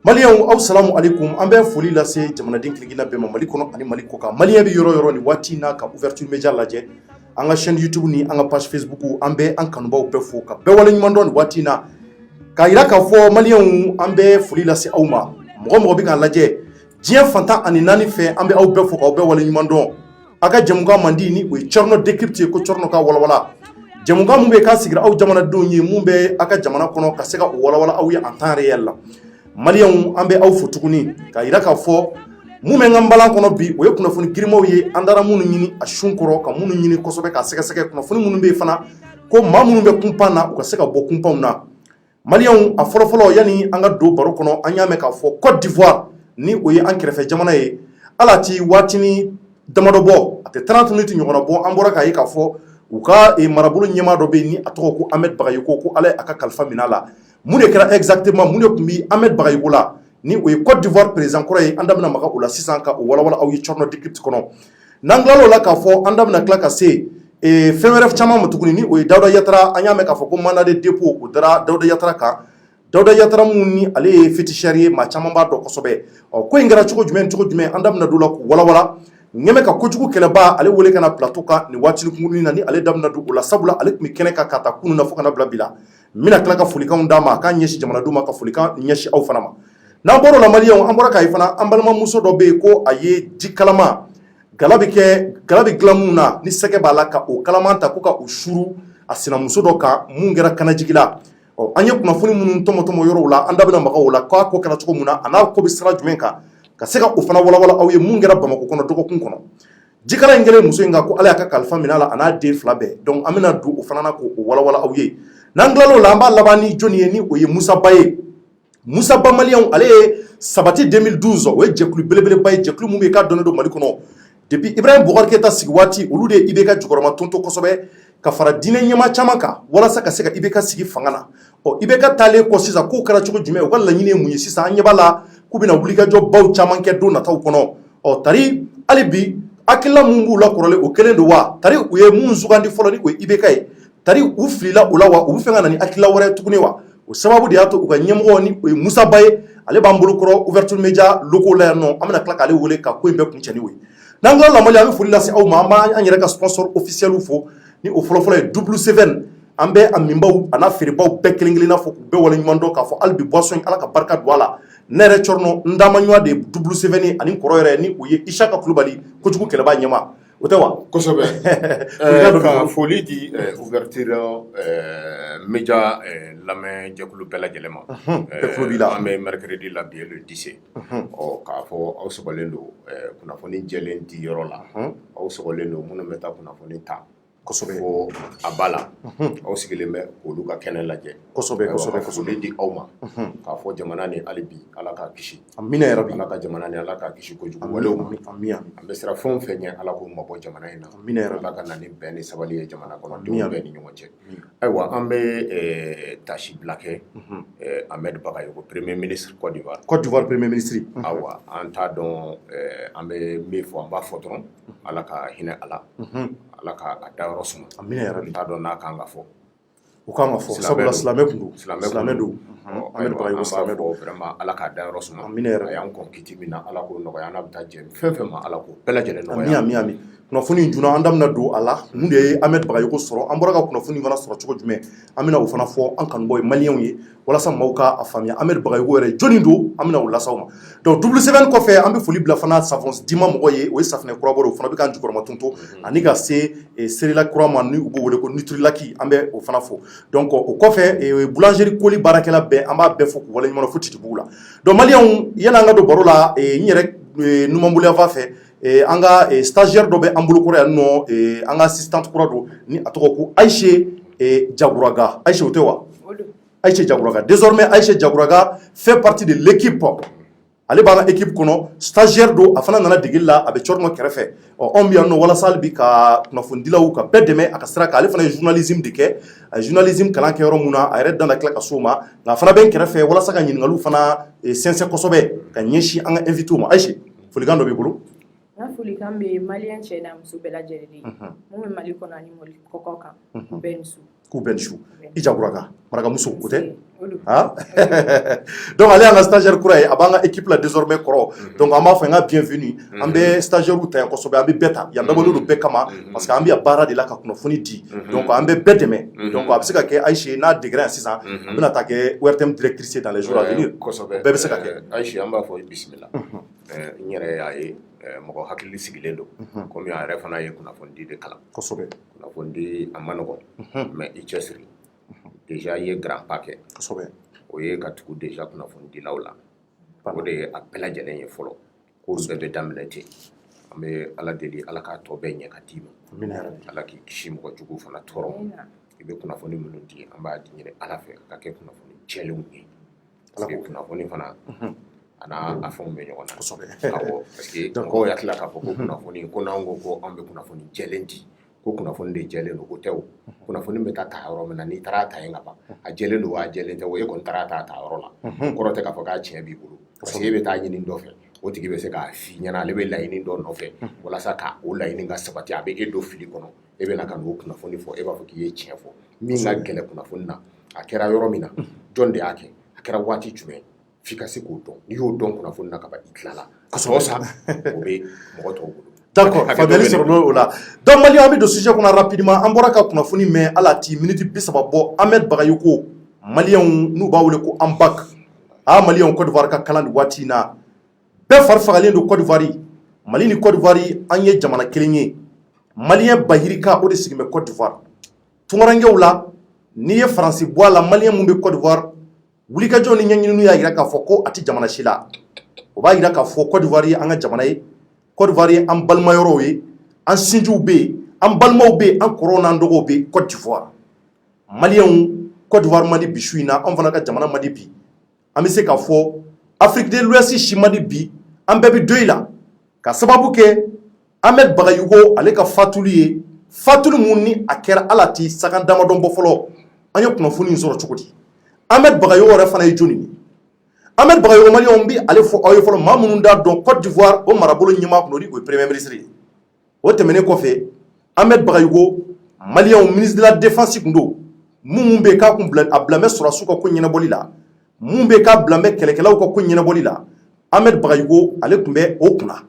Maliyɛnw aw salamu alaikum an bɛ foli lase jamanaden kelenkelenna bɛɛ ma Mali kɔnɔ ani Mali kɔ kan. Maliyɛn bɛ yɔrɔ yɔrɔ ni waati na ka ouverture média lajɛ an ka chaîne YouTube ni an ka page Facebook an bɛ an kanubaw bɛɛ fo ka bɛɛ wale ɲuman dɔn ni waati na k'a yira k'a fɔ maliyɛnw an bɛ foli lase aw ma mɔgɔ mɔgɔ bɛ k'a lajɛ diɲɛ fantan ani naani fɛ an bɛ aw bɛɛ fo k'aw bɛɛ wale ɲuman dɔn. A ka jɛmukan man di ni o ye Thierno Décrypte ye ko Thierno ka walawala jɛmukan mun bɛ k'a sigira aw jamanadenw ye mun bɛ a ka jamana kɔnɔ ka se ka o walawala aw ye en temps réel la. Maliyɛnw an bɛ aw fo tuguni k'a yira k'a fɔ mun bɛ n ka nbalan kɔnɔ bi o ye kunnafoni girimaw ye an dara minnu ɲini a sun kɔrɔ ka minnu ɲini kosɛbɛ k'a sɛgɛsɛgɛ kunnafoni minnu bɛ yen fana ko maa minnu bɛ kunpan na u ka se ka bɔ kunpanw na. Maliyɛnw a fɔlɔfɔlɔ yanni an ka don baro kɔnɔ an y'a mɛn k'a fɔ Côte d'Ivoire ni o ye an kɛrɛfɛ jamana ye ala ti waatini damadɔ bɔ a tɛ 30 minutes ɲɔgɔnna bɔ an bɔra k'a ye k'a fɔ u ka marabolo ɲɛmaa dɔ bɛ yen ni a tɔgɔ ko Ahmed Bagayoko ko ala ye a ka kalifa minɛ a la. Mun de kɛra exactement mun de tun bɛ Ahmed Bagayoko la ni o ye Côte d'Ivoire président kɔrɔ ye an da bɛna maga o la sisan ka o walawala aw ye Thierno Décrypte kɔnɔ. N'an tilal'o la k'a fɔ an da bɛna tila ka se fɛn wɛrɛ caman ma tuguni ni o ye Dawuda Yatara an y'a mɛn k'a fɔ ko mandat de dépôt o dara Dawuda Yatara kan. Dawuda Yatara mun ni ale ye féticheur ye maa caman b'a dɔn kosɛbɛ. Ko in kɛra cogo jumɛn an da bɛna don la k'u walawala. Ɲɛmɛ ka kojugu kɛlɛba ale wele ka na plateau kan nin waati kunkurunin na ni ale da bɛna don o la sabula ale tun bɛ kɛnɛ kan ka taa kunun na fo ka na bila bi la. N bɛna tila ka folikanw d'a ma a k'a ɲɛsin jamanadenw ma ka folikan ɲɛsin aw fana ma. N'an bɔra o la maliyɛnw an bɔra k'a ye fana an balimamuso dɔ bɛ yen ko a ye ji kalama gala bɛ dilan mun na ni sɛgɛ b'a la ka o kalama ta ko ka o suru a sinamuso dɔ kan mun kɛra kanajigi la. An ye kunnafoni minnu tɔmɔ yɔrɔw la an da bɛna maga o la k'a ko kɛra cogo min na a n'a ko bɛ sira jumɛn kan ka se ka o fana walawala aw ye mun kɛra Bamakɔ kɔnɔ dɔgɔkun kɔnɔ. Jikala in kɛlen muso in kan ko ala y'a ka kalifa minɛ a la a n'a den fila bɛɛ donc an bɛna don o fana na k'o walawala aw ye. N'an tilal'o la an b'a laban ni jɔnni ye ni o ye Musa Ba ye. Musa Ba maliyɛnw ale ye sabati 2012 o ye jɛkulu belebeleba ye jɛkulu mun bɛ k'a dɔnnen don Mali kɔnɔ depuis Ibrahim Boubacar Keïta sigi waati olu de ye IBK jukɔrɔma tonto kosɛbɛ ka fara diinɛ ɲɛmaa caman kan walasa ka se ka IBK sigi fanga na. IBK taalen kɔ sisan k'o kɛra cogo jumɛn u ka laɲini ye mun ye sisan an ɲɛ b'a la k'u bɛna wulikajɔbaw caman kɛ don nataw kɔnɔ. Tari hali bi hakilila mun b'u la kɔrɔlen o kelen don wa tari u ye mun sugandi fɔlɔ ni o ye IBK ye tari u filila o la wa u bɛ fɛ ka na ni hakilila wɛrɛ tuguni wa o sababu de y'a to u ka ɲɛmɔgɔ ni o ye Musa Ba ye ale b'an bolokɔrɔ ouverture média locaux la yan nɔ an bɛna tila k'ale wele ka ko in bɛɛ kuncɛ ni o ye. N'an tilala la Mali an bɛ foli lase aw ma an b'an yɛrɛ ka sponsor officiel fo ni o fɔlɔfɔlɔ ye W7 an bɛ a minbaw a n'a feerebaw bɛɛ kelen kelenna fo k'u bɛɛ wale ɲuman dɔn k'a fɔ hali bi boisson ala ka barika don a la ne yɛrɛ Thierno n damaɲɔgɔn de ye W7 ye ani kɔrɔ yɛrɛ ni o ye Isaka Kulubali kojugu kɛlɛba ɲɛma o tɛ wa kosɛbɛ ka foli di ouverture média lamɛn jɛkulu bɛɛ lajɛlen ma an bɛ mercredi la bi le 10 k'a fɔ aw sɔgɔlen don kunnafoni jɛlen di yɔrɔ la aw sɔgɔlen don minnu bɛ taa kunnafoni ta kosɛbɛ fo a ba la aw sigilen bɛ k'olu ka kɛnɛ lajɛ kosɛbɛ foli di aw ma k'a fɔ jamana ni hali bi ala k'a kisi amina yarabi ala ka jamana ni ala k'a kisi kojugu walew ma an bɛ sira fɛn o fɛn ɲɛ ala k'o mabɔ jamana in na amina yarabi ala ka na ni bɛn ni sabali ye jamana kɔnɔ denw bɛɛ ni ɲɔgɔn cɛ ayiwa an bɛ tasi bila kɛ Ahmed Bagayoko premier ministre Côte d'Ivoire premier ministre ayiwa an t'a dɔn an bɛ min fɔ an b'a fɔ dɔrɔn ala ka hinɛ ala ala ka a da yɔrɔ suma amina yarabi t'a dɔn n'a kan ka fɔ o kan ka fɔ sabula silamɛ kun don silamɛ don Ahmed Bagayoko silamɛ don vraiment ala ka da yɔrɔ suma amina yarabi a y'an kɔn kiti min na ala k'o nɔgɔya n'a bɛ taa jɛ fɛn fɛn ma ala k'o bɛɛ lajɛlen nɔgɔya amina kunnafoni juna an da bɛna don a la mun de ye Ahmed Bagayoko sɔrɔ an bɔra ka kunnafoni fana sɔrɔ cogo jumɛn an bɛna o fana fɔ an kanubaw ye maliyɛnw ye walasa maaw ka a faamuya Ahmed Bagayoko yɛrɛ jɔnni don an bɛna o lase aw ma donc W7 kɔfɛ an bɛ foli bila fana savon dima mɔgɔ ye o ye safunɛ kura bɔ o fana bɛ k'an jukɔrɔma tonto ani ka se serila kura ma ni u b'o wele ko Nutrilaki an bɛ o fana fɔ donc o kɔfɛ boulangerie Koli baarakɛla bɛɛ an b'a bɛɛ fɔ k'u wale ɲuman fo Titibugu la donc maliyɛnw yanni an ka don baro la n yɛrɛ numanbolo yan fan fɛ an ka stagiaire dɔ bɛ an bolokɔrɔ yan nɔ an ka assistante kura don ni a tɔgɔ ko Ayise Jaguraga Ayise o tɛ wa Ayise Jaguraga désormais Ayise Jaguraga fait partie de l'équipe ale b'an ka équipe kɔnɔ stagiaire don a fana nana degeli la a bɛ Thierno kɛrɛfɛ anw bɛ yan nɔ walasa hali bi ka kunnafonidilaw ka bɛɛ dɛmɛ a ka sira kan ale fana ye journalisme de kɛ a ye journalisme kalan kɛ yɔrɔ mun na a yɛrɛ dan na tila ka s'o ma nka a fana bɛ n kɛrɛfɛ walasa ka ɲininkaliw fana sɛnsɛn kosɛbɛ ka ɲɛsin an ka invité ma Ayise folikan dɔ b'i bolo. N ka folikan bɛ maliyɛn cɛ n'a muso bɛɛ lajɛlen ye mun bɛ Mali kɔnɔ ani Mali kɔkan u bɛɛ ni su. k'u bɛɛ ni su i Jakura marakamuso o tɛ donc ale y'an ka stagiaire kura ye a b'an ka équipe la désormais kɔrɔ donc an b'a fɔ an ka bienvenue an bɛ stagiaires ta yan kosɛbɛ an bɛ bɛɛ ta yan dabɔlen don bɛɛ kama parce que an bɛ baara de la ka kunnafoni di donc an bɛ bɛɛ dɛmɛ donc a bɛ se ka kɛ Ayise n'a degera yan sisan a bɛna taa kɛ ORTM directrice dans les jours à venir bɛɛ bɛ se ka kɛ Ayise an b'a fɔ bisimila n yɛrɛ y'a ye mɔgɔ hakili sigilen don komi a yɛrɛ fana ye kunnafoni de kalan kosɛbɛ kunnafoni a ma nɔgɔn mais i cɛsiri déjà i ye grand pas kɛ kosɛbɛ o ye ka tugu déjà kunnafoni dilaw la o de ye a bɛɛ lajɛlen ye fɔlɔ ko bɛɛ bɛ daminɛ ten an bɛ ala deli ala k'a tɔ bɛɛ ɲɛ ka d'i ma ala k'i kisi mɔgɔ jugu fana tɔɔrɔ i bɛ kunnafoni minnu di an b'a ɲini ala fɛ ka kɛ kunnafoni jɛlenw ye parce que kunnafoni fana a n'a fɛnw bɛ ɲɔgɔn na awɔ parce que mɔgɔw hakili la k'a fɔ ko kunnafoni ko n'an ko ko an bɛ kunnafoni jɛlen di ko kunnafoni de jɛlen don o tɛ o kunnafoni bɛ taa yɔrɔ min na n'i taara ta yen ka ban a jɛlen don wa a jɛlen tɛ o e kɔni taara ta yɔrɔ la kɔrɔ tɛ k'a fɔ k'a tiɲɛ b'i bolo parce que e bɛ taa ɲini dɔ fɛ o tigi bɛ se k'a f'i ɲɛna ale bɛ laɲini dɔ nɔfɛ walasa ka o laɲini ka sabati a bɛ e don fili kɔnɔ e bɛ na ka n'o kunnafoni fɔ e b'a fɔ k'i ye tiɲɛ fɔ min ka gɛlɛn kunnafoni na a kɛra yɔrɔ min na jɔn de y'a kɛ a kɛra waati jumɛn f'i ka se k'o dɔn n'i y'o dɔn kunnafoni na ka ban i tilala a sɔrɔ sa o bɛ mɔgɔ tɔw bolo. D'accord, faamuyali sɔrɔ o la donc Mali an bɛ don sujet kɔnɔ rapidement an bɔra ka kunnafoni mɛn hali a ti minute 30 bɔ Ahmed Bagayoko maliyɛnw n'u b'a wele ko ANBAC maliyɛnw Côte d'Ivoire ka kalan nin waati in na bɛɛ fari fagalen don Côte d'Ivoire Mali ni Côte d'Ivoire an ye jamana kelen ye maliyɛn bahirika o de sigi bɛ Côte d'Ivoire tunkarankew la n'i ye Faransi bɔ a la maliyɛn mun bɛ Côte d'Ivoire wulikajɔw ni ɲɛɲininiw y'a jira k'a fɔ ko a ti jamana si la o b'a jira k'a fɔ Côte d'Ivoire ye an ka jamana ye Côte d'Ivoire ye an balimayɔrɔw ye an sinjiw bɛ yen an balimaw bɛ yen an kɔrɔw n'an dɔgɔw bɛ Côte d'Ivoire maliyɛnw Côte d'Ivoire man di bi su in na an fana ka jamana man di bi an bɛ se k'a fɔ Afrique de l'Ouest si man di bi an bɛɛ bɛ dɔ i la ka sababu kɛ Ahmed Bagayoko ale ka fatuli ye fatuli mun ni a kɛra ala ti saga damadɔ bɔ fɔlɔ an ye kunnafoni in sɔrɔ cogo di Ahmed Bagayoko yɛrɛ fana ye jɔnni ye Ahmed Bagayoko maliyɛnw bi ale fɔ aw ye fɔlɔ maa minnu t'a dɔn Côte d'Ivoire o marabolo ɲɛmaa kun o ye premier ministre ye o tɛmɛnen kɔfɛ Ahmed Bagayoko maliyɛnw ministre de la défense kun don mun bɛ k'a kun a bilamɛ sɔrɔsiw ka ko ɲɛnabɔli la mun bɛ k'a bilamɛ kɛlɛkɛlaw ka ko ɲɛnabɔli la Ahmed Bagayoko ale tun bɛ o kunna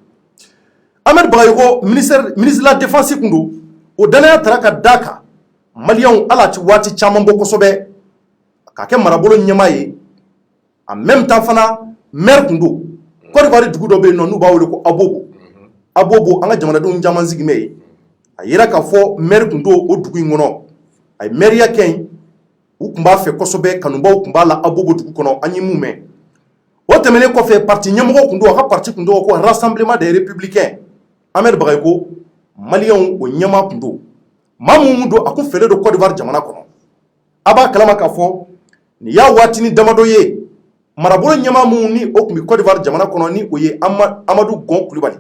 Ahmed Bagayoko ministre de la défense kun don o danaya tara ka d'a kan maliyɛnw ala ti waati caman bɔ kosɛbɛ ka kɛ marabolo ɲɛmaa ye en même temps fana maire kun don Côte d'Ivoire dugu dɔ bɛ yen nɔ n'u b'a wele ko Abobo an ka jamanadenw caman sigimɛ ye a yira k'a fɔ maire kun don o dugu in kɔnɔ a ye mairiya kɛ yen u tun b'a fɛ kosɛbɛ kanubaw tun b'a la Abobo dugu kɔnɔ an ye mun mɛn o tɛmɛnen kɔfɛ parti ɲɛmɔgɔ kun don a ka parti kun don ko Rassemblement des Républicains Ahmed Bagayoko maliyɛnw o ɲɛmaa kun don maa mun don a kun fɛlen don Côte d'Ivoire jamana kɔnɔ a b'a kalama k'a fɔ nin y'a waatini damadɔ ye marabolo ɲɛmaa mun ni o tun bɛ Côte d'Ivoire jamana kɔnɔ ni o ye Amadou Gon Kulibali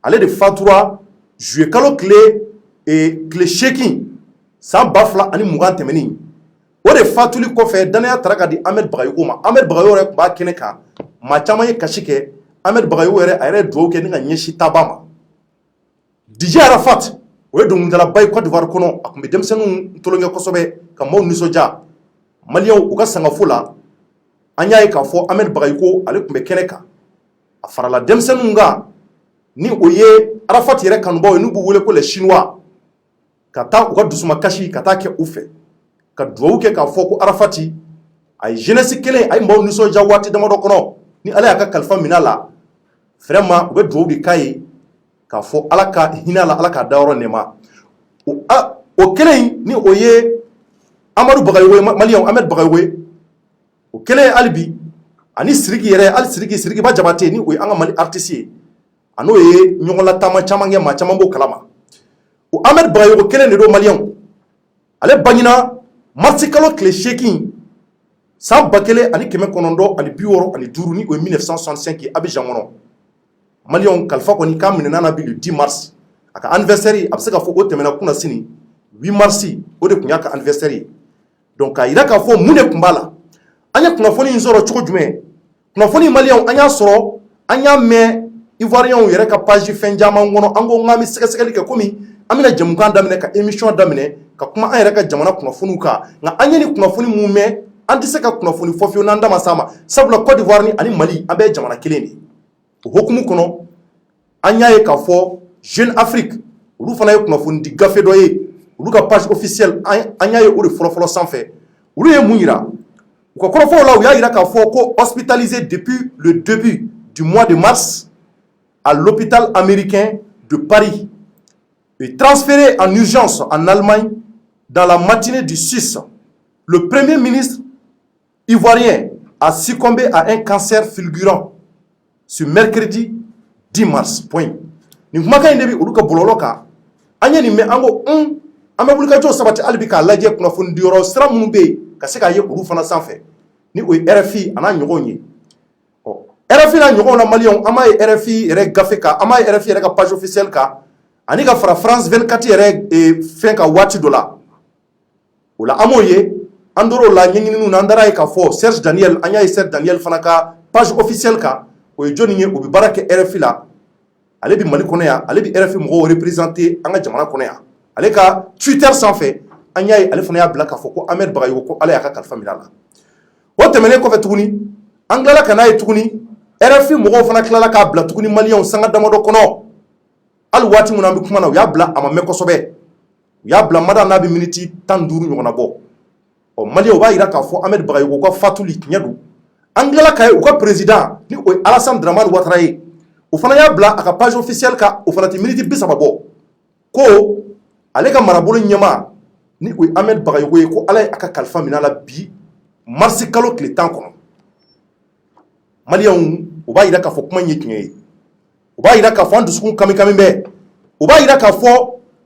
ale de fatura juillet kalo tile 8 san 2020 tɛmɛnen o de fatuli kɔfɛ danaya tara ka di Ahmed Bagayoko ma Ahmed Bagayoko yɛrɛ tun b'a kɛnɛ kan maa caman ye kasi kɛ Ahmed Bagayoko yɛrɛ a yɛrɛ dugawu kɛ ni ka ɲɛsin taaba ma DJ Arafat o ye dɔnkilidalaba ye Côte d'Ivoire kɔnɔ a tun bɛ denmisɛnninw tolonkɛ kosɛbɛ ka maaw nisɔndiya maliyɛnw u ka sangafo la an y'a ye k'a fɔ Ahmed Bagayoko ale tun bɛ kɛnɛ kan a farala denmisɛnninw kan ni o ye Arafat yɛrɛ kanubaw ye n'u b'u wele ko les Chinois ka taa u ka dusuma kasi ka taa kɛ u fɛ ka dugawu kɛ k'a fɔ ko Arafati a ye jeunesse kelen a ye maaw nisɔndiya waati damadɔ kɔnɔ ni ala y'a ka kalifa minɛ a la vraiment u bɛ dugawu de k'a ye k'a fɔ ala ka hinɛ a la ala k'a dayɔrɔ nɛɛma o kelen ni o ye Amadou Bagayoko maliyɛnw Ahmed Bagayoko o kelen hali bi ani Sidiki yɛrɛ hali Sidikiba Jabate ni o ye an ka Mali artiste ye a n'o ye ɲɔgɔn lataama caman kɛ maa caman b'o kalama o Ahmed Bagayoko kelen de don maliyɛnw ale bangena mars kalo tile 8 san 1965 ni o ye 1965 ye Abidjan kɔnɔ maliyɛnw kalifa kɔni k'a minɛna na bi le 10 mars a ka anniversaire a bɛ se k'a fɔ o tɛmɛna kunna sini 8 mars o de tun y'a ka anniversaire ye donc k'a yira k'a fɔ mun de tun b'a la an ye kunnafoni in sɔrɔ cogo jumɛn kunnafoni maliyɛnw an y'a sɔrɔ an y'a mɛn ivoiriyɛnw yɛrɛ ka page fɛn caman kɔnɔ an ko n k'an bɛ sɛgɛsɛgɛli kɛ komi an bɛna jamukan daminɛ ka émission daminɛ ka kuma an yɛrɛ ka jamana kunnafoniw kan nka an ye ni kunnafoni mun mɛn an tɛ se ka kunnafoni fɔ fiyewu n'an da ma s'a ma sabula Côte d'Ivoire ni ani Mali an bɛɛ ye jamana kelen de ye o hokumu kɔnɔ an y'a ye k'a fɔ Jeune Afrique olu fana ye kunnafoni di gafe dɔ ye olu ka page officielle an y'a ye o de fɔlɔfɔlɔ sanfɛ olu ye mun yira u ka kɔrɔfɔw la u y'a yira k'a fɔ ko hospitalisé depuis le début du mois de mars à l'hôpital américain de Paris et transféré en urgence en Allemagne dans la matinée du 6. Le premier ministre ivoirien a succombé à un cancer fulgurant ce mercredi 10 mars. Point. Ni kuma kan debi olu ka bololo kan anya ni me ango ame ka jo sabati albi ka laje kunnafoni di yɔrɔ sira minnu bɛ ka se ka ye olu fana sanfɛ ni o ye RFI ana ɲɔgɔn ye RFI na ɲɔgɔn na Malien ama ye RFI yɛrɛ gafe kan ama ye RFI yɛrɛ ka page officielle kan ani ka fara France 24 yɛrɛ fɛn ka waati dɔ la o la amo ye an doro la ɲɛɲininiw na an dara ye k'a fɔ Serge Daniel an y'a ye Serge Daniel fana ka page officielle kan o ye jɔnni ye o bɛ baara kɛ RFI la ale bi Mali kɔnɔ yan ale bi RFI mɔgɔw représenter an ka jamana kɔnɔ yan ale ka Twitter sanfɛ an y'a ye ale fana y'a bila k'a fɔ ko Ahmed Bagayogo ko ala y'a ka kalifa minɛ a la o tɛmɛnen kɔfɛ tuguni an tilala ka n'a ye tuguni RFI mɔgɔw fana tilala k'a bila tuguni Maliens sanga damadɔ kɔnɔ hali waati min na an bɛ kuma na u y'a bila a ma mɛn kosɛbɛ u y'a bila mada n'a bɛ miniti 15 ɲɔgɔnna bɔ Maliens u b'a yira k'a fɔ Ahmed Bagayogo ka fatuli tiɲɛ don an tilala ka ye u ka président ni o ye Alassane Dramane Ouattara ye o fana y'a bila a ka page officielle kan o fana tɛ miniti 30 bɔ ko ale ka marabolo ɲɛmaa ni o ye Ahmed Bagayogo ye ko ala ye a ka kalifa minɛ a la bi marisi kalo tile 10 kɔnɔ Maliens u b'a yira k'a fɔ kuma in ye tiɲɛ ye u b'a yira k'a fɔ an dusukun kami kami bɛ u b'a yira k'a fɔ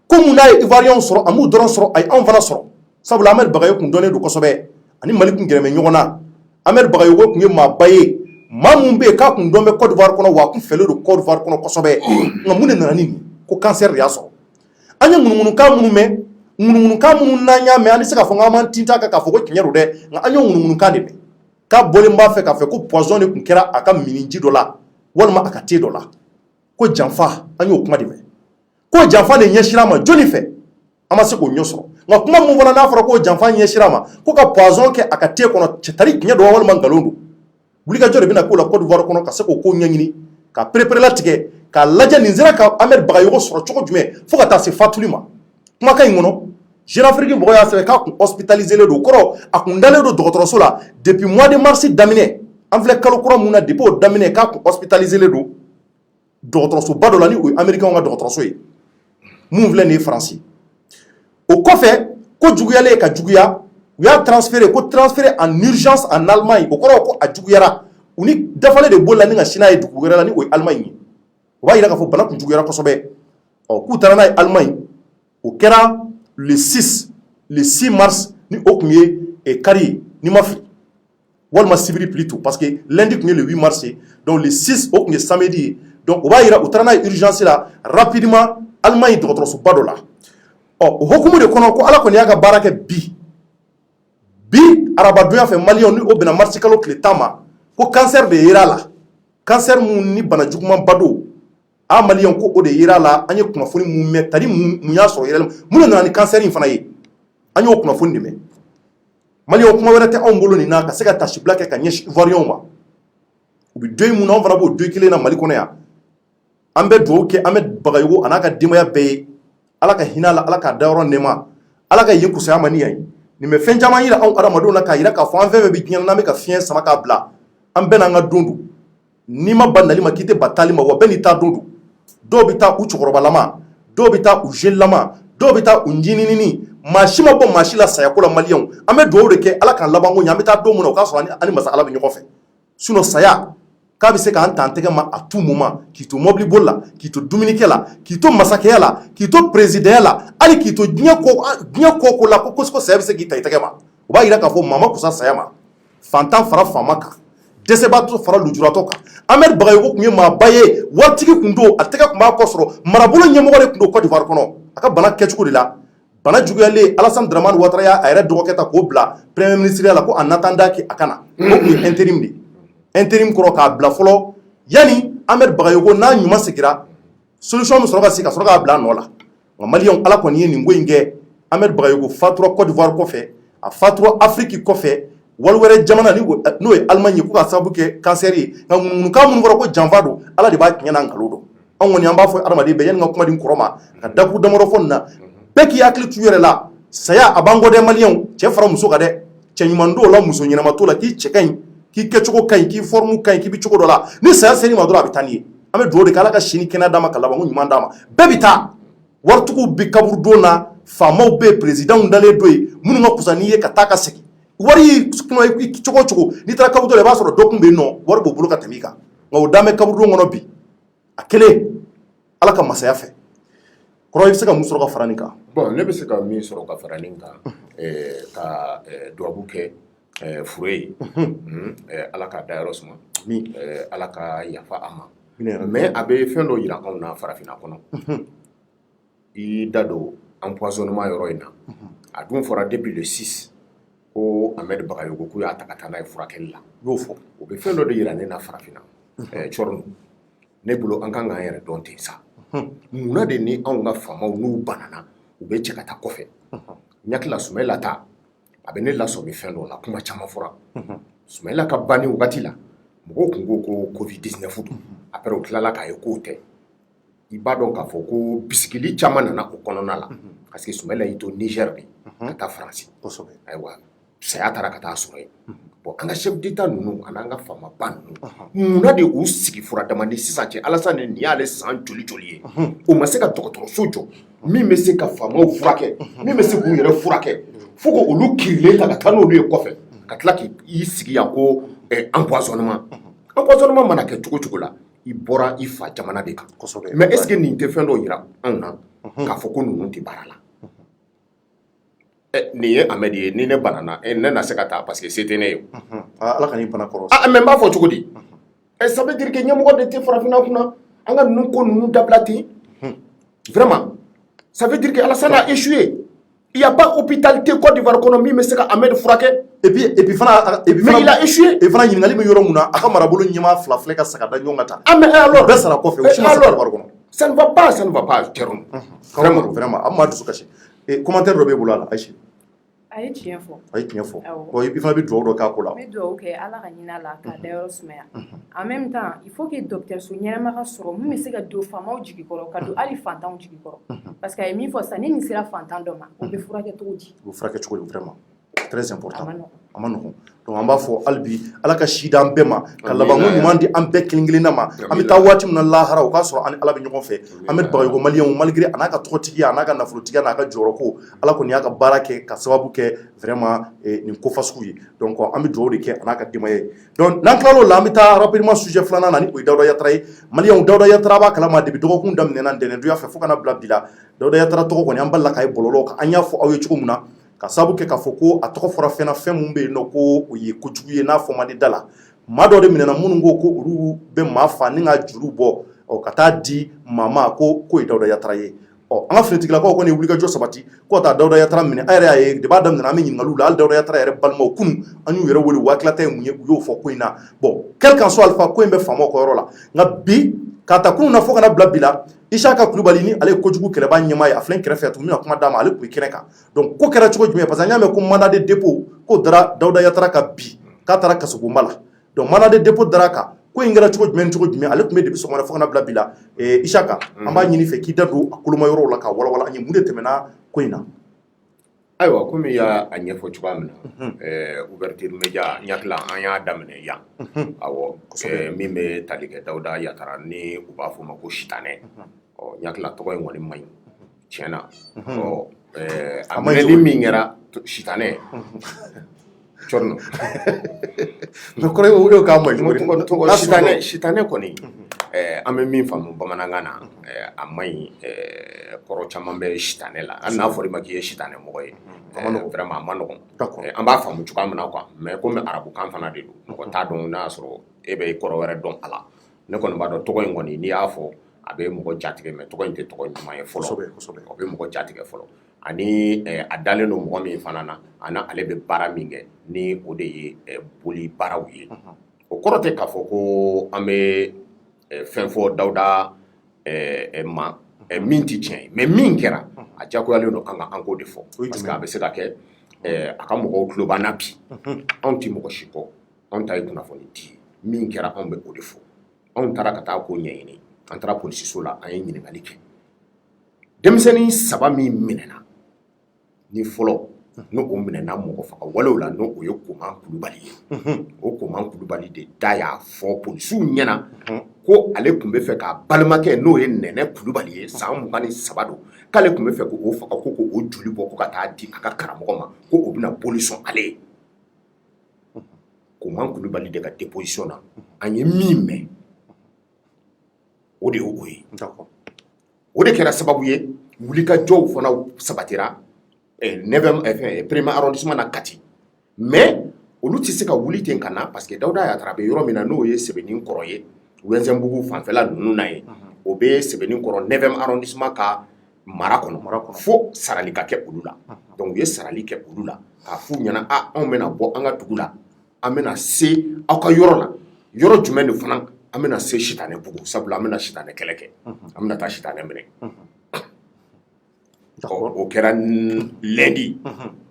ko mun n'a ye Ivoiriens sɔrɔ a m'u dɔrɔn sɔrɔ a ye anw fana sɔrɔ sabula Ahmed Bagayogo kun dɔnnen don kosɛbɛ ani Mali kun gɛrɛmɛ ɲɔgɔn na Ahmed Bagayogo kun ye maaba ye maa mun bɛ yen k'a kun dɔn bɛ Côte d'Ivoire kɔnɔ wa a kun fɛlen don Côte d'Ivoire kɔnɔ kosɛbɛ nka mun de nana ni nin ko cancer de y'a sɔrɔ an ye ŋunuŋunukan minnu mɛn ŋunuŋunukan minnu n'an y'a mɛn an tɛ se k'a fɔ k'an m'an tinta kan k'a fɔ ko tiɲɛ don dɛ nka an ye ŋunuŋunukan de mɛn k'a bɔlen b'a fɛ k'a fɔ ko poison de kun kɛra a ka miniji dɔ la walima a ka thé dɔ la ko janfa an y'o kuma de mɛn ko janfa de ɲɛsira ma jɔnni fɛ an ma se k'o ɲɛ sɔrɔ nka kuma mun fana n'a fɔra ko janfa ɲɛsira ma ko ka poison kɛ a ka thé kɔnɔ cɛtari tiɲɛ don walima nkalon don wulikajɔ de bɛna k'o la Côte d'Ivoire kɔnɔ ka se k'o ko ɲɛɲini ka perepere latigɛ k'a lajɛ nin sera ka Ahmed Bagayogo sɔrɔ cogo jumɛn fo ka taa se fatuli ma kumakan in kɔnɔ Jeune Afrique mɔgɔ y'a sɛbɛn k'a kun hospitalisé len don kɔrɔ a kun dalen don dɔgɔtɔrɔso la depuis mois de mars daminɛ an filɛ kalo kura mun na depuis o daminɛ k'a kun hospitalisé len don dɔgɔtɔrɔsoba dɔ la ni o ye américain ka dɔgɔtɔrɔso ye mun filɛ nin ye Faransi o kɔfɛ ko juguyalen ka juguya u y'a transféré en urgence en Allemagne o kɔrɔ ko a juguyara u ni dafalen de b'o la ni ka sin n'a ye dugu wɛrɛ la ni o ye Allemagne ye o b'a yira k'a fɔ bana kun juguyara kosɛbɛ k'u taara n'a ye Allemagne o kɛra le 6 mars ni o kun ye kari ni ma fili walima sibiri plutôt parce que lundi kun ye le 8 mars donc le 6 o kun ye samedi ye donc o b'a yira u taara n'a ye urgence la rapidement Allemagne dɔgɔtɔrɔsoba dɔ la o hokumu de kɔnɔ ko ala kɔni y'a ka baara kɛ bi arabadonya fɛ Maliens ni o bɛnna mars kalo tile 10 ma ko cancer de yera la cancer mun ni bana juguman ba don a Maliens ko o de yera la an ye kunnafoni mun mɛn tari mun y'a sɔrɔ yɛrɛ mun de nana ni cancer in fana ye an y'o kunnafoni de mɛn Maliens kuma wɛrɛ tɛ anw bolo nin na ka se ka tasibila kɛ ka ɲɛsin Ivoiriens ma u bɛ deuil mun na anw fana b'o deuil kelen na Mali kɔnɔ yan an bɛ dugawu kɛ Ahmed Bagayogo a n'a ka denbaya bɛɛ ye ala ka hinɛ a la ala k'a dayɔrɔ nɛɛma ala ka yen kusaya ma ni yan ye nin bɛ fɛn caman yira anw adamadenw na k'a yira k'a fɔ an fɛn fɛn bɛ diɲɛ na n'an bɛ ka fiɲɛ sama k'a bila an bɛɛ n'an ka don don n'i ma ba nali ma k'i tɛ ba taali ma wa bɛɛ n'i ta don don dɔw bɛ taa u cɛkɔrɔbalama dɔw bɛ taa u jeunelama dɔw bɛ taa u ɲininini maa si ma bɔ maa si la sayako la Maliens an bɛ dugawu de kɛ ala k'an laban ko ɲɛ an bɛ taa don min na o k'a sɔrɔ ani masa ala bɛ ɲɔgɔn fɛ sinon saya k'a bɛ se k'an ta an tɛgɛ ma à tout moment k'i to mobili boli la k'i to dumunikɛ la k'i to masakɛya la k'i to présidentya la hali k'i to diɲɛ ko ko la ko saya bɛ se k'i ta i tɛgɛ ma o b'a yira k'a fɔ maa ma kusa saya ma fantan fara faama kan dɛsɛbaatɔ fara lujuratɔ kan Ahmed Bagayogo kun ye maaba ye waritigi kun don a tɛgɛ kun b'a kɔ sɔrɔ marabolo ɲɛmɔgɔ de kun don Côte d'Ivoire kɔnɔ a ka bana kɛcogo de la bana juguyalen Alassane Dramane Ouattara y'a yɛrɛ dɔgɔkɛ ta k'o bila premier ministre la ko en attendant que a kana o kun ye intérim de intérim kɔrɔ k'a bila fɔlɔ yani Ahmed Bagayogo n'a ɲuman sigira solution min sɔrɔ ka sigi ka sɔrɔ k'a bila a nɔ la nka Maliens ala kɔni ye nin ko in kɛ Ahmed Bagayoko fatura Côte d'Ivoire kɔfɛ a fatura Afrique kɔfɛ wali wɛrɛ jamana n'o ye Allemagne ko ka sababu kɛ cancer ye nka munkan minnu fɔra ko janfa don Ala de b'a tiɲɛ n'a nkalon dɔn anw kɔni an b'a fɔ adamaden bɛɛ yanni ka kuma di kɔrɔ ma ka dakuru damadɔ fɔ nin na bɛɛ k'i hakili t'u yɛrɛ la saya a b'an kɔ dɛ maliyɛnw cɛ fara muso kan dɛ cɛ ɲuman t'o la muso ɲɛnama t'o la k'i cɛ ka ɲi k'i kɛcogo ka ɲi k'i forme ka ɲi k'i bɛ cogo dɔ la ni saya ser'i ma dɔrɔn a bɛ taa n'i ye an bɛ dugawu de kɛ Ala ka si ni kɛnɛya d'a ma ka labanko ɲuman d'a ma bɛɛ bɛ taa waritigiw bɛ kaburu don na faamaw bɛ yen présidents dalen don yen minnu ka kusa n'i ye ka taa ka segin wari y'i kunna cogo o cogo n'i taara kaburu dɔ la i b'a sɔrɔ dɔ kun bɛ yen nɔ wari b'o bolo ka tɛmɛ i kan nka o dan bɛ kaburu don kɔnɔ bi a kelen Ala ka masaya fɛ kɔrɔ i bɛ se ka mun sɔrɔ ka fara nin kan. Bon ne bɛ se ka min sɔrɔ ka fara nin kan ka dugawu kɛ fure ye Ala ka dayɔrɔ suma Ala ka yafa a ma mais a bɛ fɛn dɔ yira anw na farafinna kɔnɔ i da don empoisonnement yɔrɔ in na a dun fɔra depuis le 6 ko Ahmed Bagayoko k'u y'a ta ka taa n'a ye furakɛli la y'o fɔ o bɛ fɛn dɔ de yira ne na farafinna cɔrɔnu ne bolo an kan k'an yɛrɛ dɔn ten sa munna de ni anw ka faamaw n'u banana u bɛ cɛ ka taa kɔfɛ ɲakila Sumayila ta a bɛ ne lasɔmi fɛn dɔ la kuma caman fɔra Sumayila ka banni wagati la mɔgɔw tun ko ko Covid-19 don après o tilala k'a ye k'o tɛ i b'a dɔn k'a fɔ ko bisigili caman nana o kɔnɔna la parce que Sumayila y'i to Niger de ka taa Faransi ayiwa saya taara ka taa sɔrɔ yen bon an ka chef d'état ninnu an'an ka faamaba ninnu munna de u sigi fura dama ni sisan cɛ Alassane nin y'ale san joli ye o ma se ka dɔgɔtɔrɔso jɔ min bɛ se ka faamaw furakɛ min bɛ se k'u yɛrɛ furakɛ fo ko olu kirilen ta ka taa n'olu ye kɔfɛ ka tila k'i sigi yan ko empoisonnement mana kɛ cogo cogo la i bɔra i fa jamana de kan mais est ce que nin tɛ fɛn dɔ yira anw na k'a fɔ ko ninnu tɛ baara la nin ye Ahmed ye ni ne banana ne na se ka taa parce que se tɛ ne ye Ala ka n'i bana kɔrɔ mais n b'a fɔ cogo di ça veut dire que ɲɛmɔgɔ de tɛ farafinna kunna an ka ninnu ko ninnu dabila ten vraiment ça veut dire que Alassane a échoué il y a pas hôpital tɛ Côte d'Ivoire kɔnɔ min bɛ se ka Ahmed furakɛ et puis fana mais il a échoué et fana ɲininkali bɛ yɔrɔ mun na a ka marabolo ɲɛmaa fila filɛ ka saga da ɲɔgɔn kan tan mais alors bɛɛ sara kɔfɛ o si ma se Côte d'Ivoire kɔnɔ ça ne va pas Thierno vraiment an m'a dusu kasi commentaire dɔ b'e bolo a la Ayise a ye tiɲɛ fɔ bon i fana bɛ dugawu dɔ k'a ko la n bɛ dugawu kɛ Ala ka ɲin'a la k'a dayɔrɔ sumaya en même temps il faut que dɔgɔtɔrɔso ɲɛnama ka sɔrɔ min bɛ se ka don faamaw jigi kɔrɔ ka don hali fantanw jigi kɔrɔ parce que a ye min fɔ sisan ni nin sera fantan dɔ ma o bɛ furakɛ cogo di o bɛ furakɛ cogo di vraiment très important a ma nɔgɔn donc an b'a fɔ hali bi Ala ka si d'an bɛɛ ma ka labanko ɲuman di an bɛɛ kelen kelenna ma an bɛ taa waati min na lahara o k'a sɔrɔ an ni Ala bɛ ɲɔgɔn fɛ Ahmed Bagayoko maliyɛnw malgré a n'a ka tɔgɔtigiya a n'a ka nafolotigiya n'a ka jɔyɔrɔko Ala kɔni y'a ka baara kɛ ka sababu kɛ vraiment nin ko fasugu ye donc an bɛ dugawu de kɛ a n'a ka denbaya ye donc n'an tilal'o la an bɛ taa rapidement sujet filanan na ni o ye Dawuda Yatara ye maliyɛnw Dawuda Yatara b'a kalama depuis dɔgɔkun daminɛna ntɛnɛndonya fɛ fo ka na bila bi la Dawuda Yatara tɔgɔ kɔni an balila k'a ye bɔlɔlɔw kan an y'a fɔ aw ye cogo min na ka sababu kɛ k'a fɔ ko a tɔgɔ fɔra fɛn mun bɛ yen nɔ ko o ye kojugu ye n'a fɔ man di da la maa dɔ de minɛna minnu ko ko olu bɛ maa fa ni ka juru bɔ ka taa di maa ma ko ye Dawuda Yatara ye an ka finitigilakaw kɔni ye wulikajɔ sabati ko ka taa Dawuda Yatara minɛ an yɛrɛ y'a ye depuis a daminɛna an bɛ ɲininkaliw la hali Dawuda Yatara yɛrɛ balimaw kunun an y'u yɛrɛ wele u hakilina ye mun ye u y'o fɔ ko in na bon quel qu'en soit alpha ko in bɛ faamaw ka yɔrɔ la nka bi k'a ta kunun na fo ka na bila bi la Isaka Kulubali ni ale ye kojugu kɛlɛba ɲɛmaa ye a filɛ kɛrɛfɛ tun bɛna kuma d'a ma ale tun bɛ kɛnɛ kan donc ko kɛra cogo jumɛn parce que an y'a mɛn ko mandat de dépôt k'o dara Dawuda Yatara kan bi k'a taara kasobonba la donc mandat de dépôt dara kan ko in kɛra cogo jumɛn ale tun bɛ depuis sɔgɔmada fo ka na bila bi la Isaka an b'a ɲini fɛ k'i da don a koloma yɔrɔw la ka walawala an ye mun de tɛmɛna ko in na ayiwa komi y'a ɲɛfɔ cogoya min na ouverture média ɲakila an y'a daminɛ yan awɔ min bɛ tali kɛ Dawuda Yatara ni u b'a fɔ o ma ko sitanɛ ɲakila tɔgɔ in kɔni man ɲi tiɲɛna a minɛli min kɛra sitanɛ cɔrɔnɔ mais kɔrɔ ye o k'a ma ɲi sitanɛ kɔni an bɛ min faamu bamanankan na a man ɲi kɔrɔ caman bɛ sitanɛ la hali n'a fɔra i ma k'i ye sitanɛ mɔgɔ ye vraiment a ma nɔgɔn an b'a faamu cogoya min na quoi mais komi arabukan fana de don mɔgɔ t'a dɔn n'a sɔrɔ e bɛ kɔrɔ wɛrɛ dɔn a la ne kɔni b'a dɔn tɔgɔ in kɔni n'i y'a fɔ a bɛ mɔgɔ jatigɛ mais tɔgɔ in tɛ tɔgɔ ɲuman ye fɔlɔ a bɛ mɔgɔ jatigɛ fɔlɔ ani a dalen don mɔgɔ min fana na ani ale bɛ baara min kɛ ni o de ye boli baaraw ye o kɔrɔ tɛ k'a fɔ ko an bɛ fɛn fɔ Dawuda ma min tɛ tiɲɛ ye mais min kɛra a diyagoyalen don an ka an k'o de fɔ parce que a bɛ se ka kɛ a ka mɔgɔw tulo b'an na bi anw tɛ mɔgɔ si kɔ anw ta ye kunnafoni di ye min kɛra anw bɛ o de fɔ anw taara ka taa ko ɲɛɲini an taara polisiso la an ye ɲininkali kɛ denmisɛnnin 3 min minɛna ni fɔlɔ n'o o minɛna mɔgɔ faga walew la n'o o ye Koman Kulubali ye o Koman Kulubali de da y'a fɔ polisiw ɲɛna ko ale tun bɛ fɛ k'a balimakɛ n'o ye Nɛnɛ Kulubali ye san 23 don k'ale tun bɛ fɛ k'o faga ko o joli bɔ ko ka taa di a ka karamɔgɔ ma ko o bɛna boli sɔn ale ye Koman Kulubali de ka déposition na an ye min mɛn o de ye o ye o de kɛra sababu ye wulikajɔw fana sabatira 9e premier arrondissement na Kati mais olu tɛ se ka wuli ten ka na parce que Dawuda Yatara bɛ yɔrɔ min na n'o ye Sɛbɛnnikɔrɔ ye Wɛnzɛnbugu fanfɛla ninnu na ye o bɛ Sɛbɛnnikɔrɔ 9e arrondissement ka mara kɔnɔ fo sarali ka kɛ olu la donc u ye sarali kɛ olu la k'a f'u ɲɛna anw bɛna bɔ an ka dugu la an bɛna se aw ka yɔrɔ la yɔrɔ jumɛn de fana an bɛna se Sitanɛbugu sabula an bɛna Sitanɛ kɛlɛ kɛ an bɛna taa Sitanɛ minɛ o kɛra lundi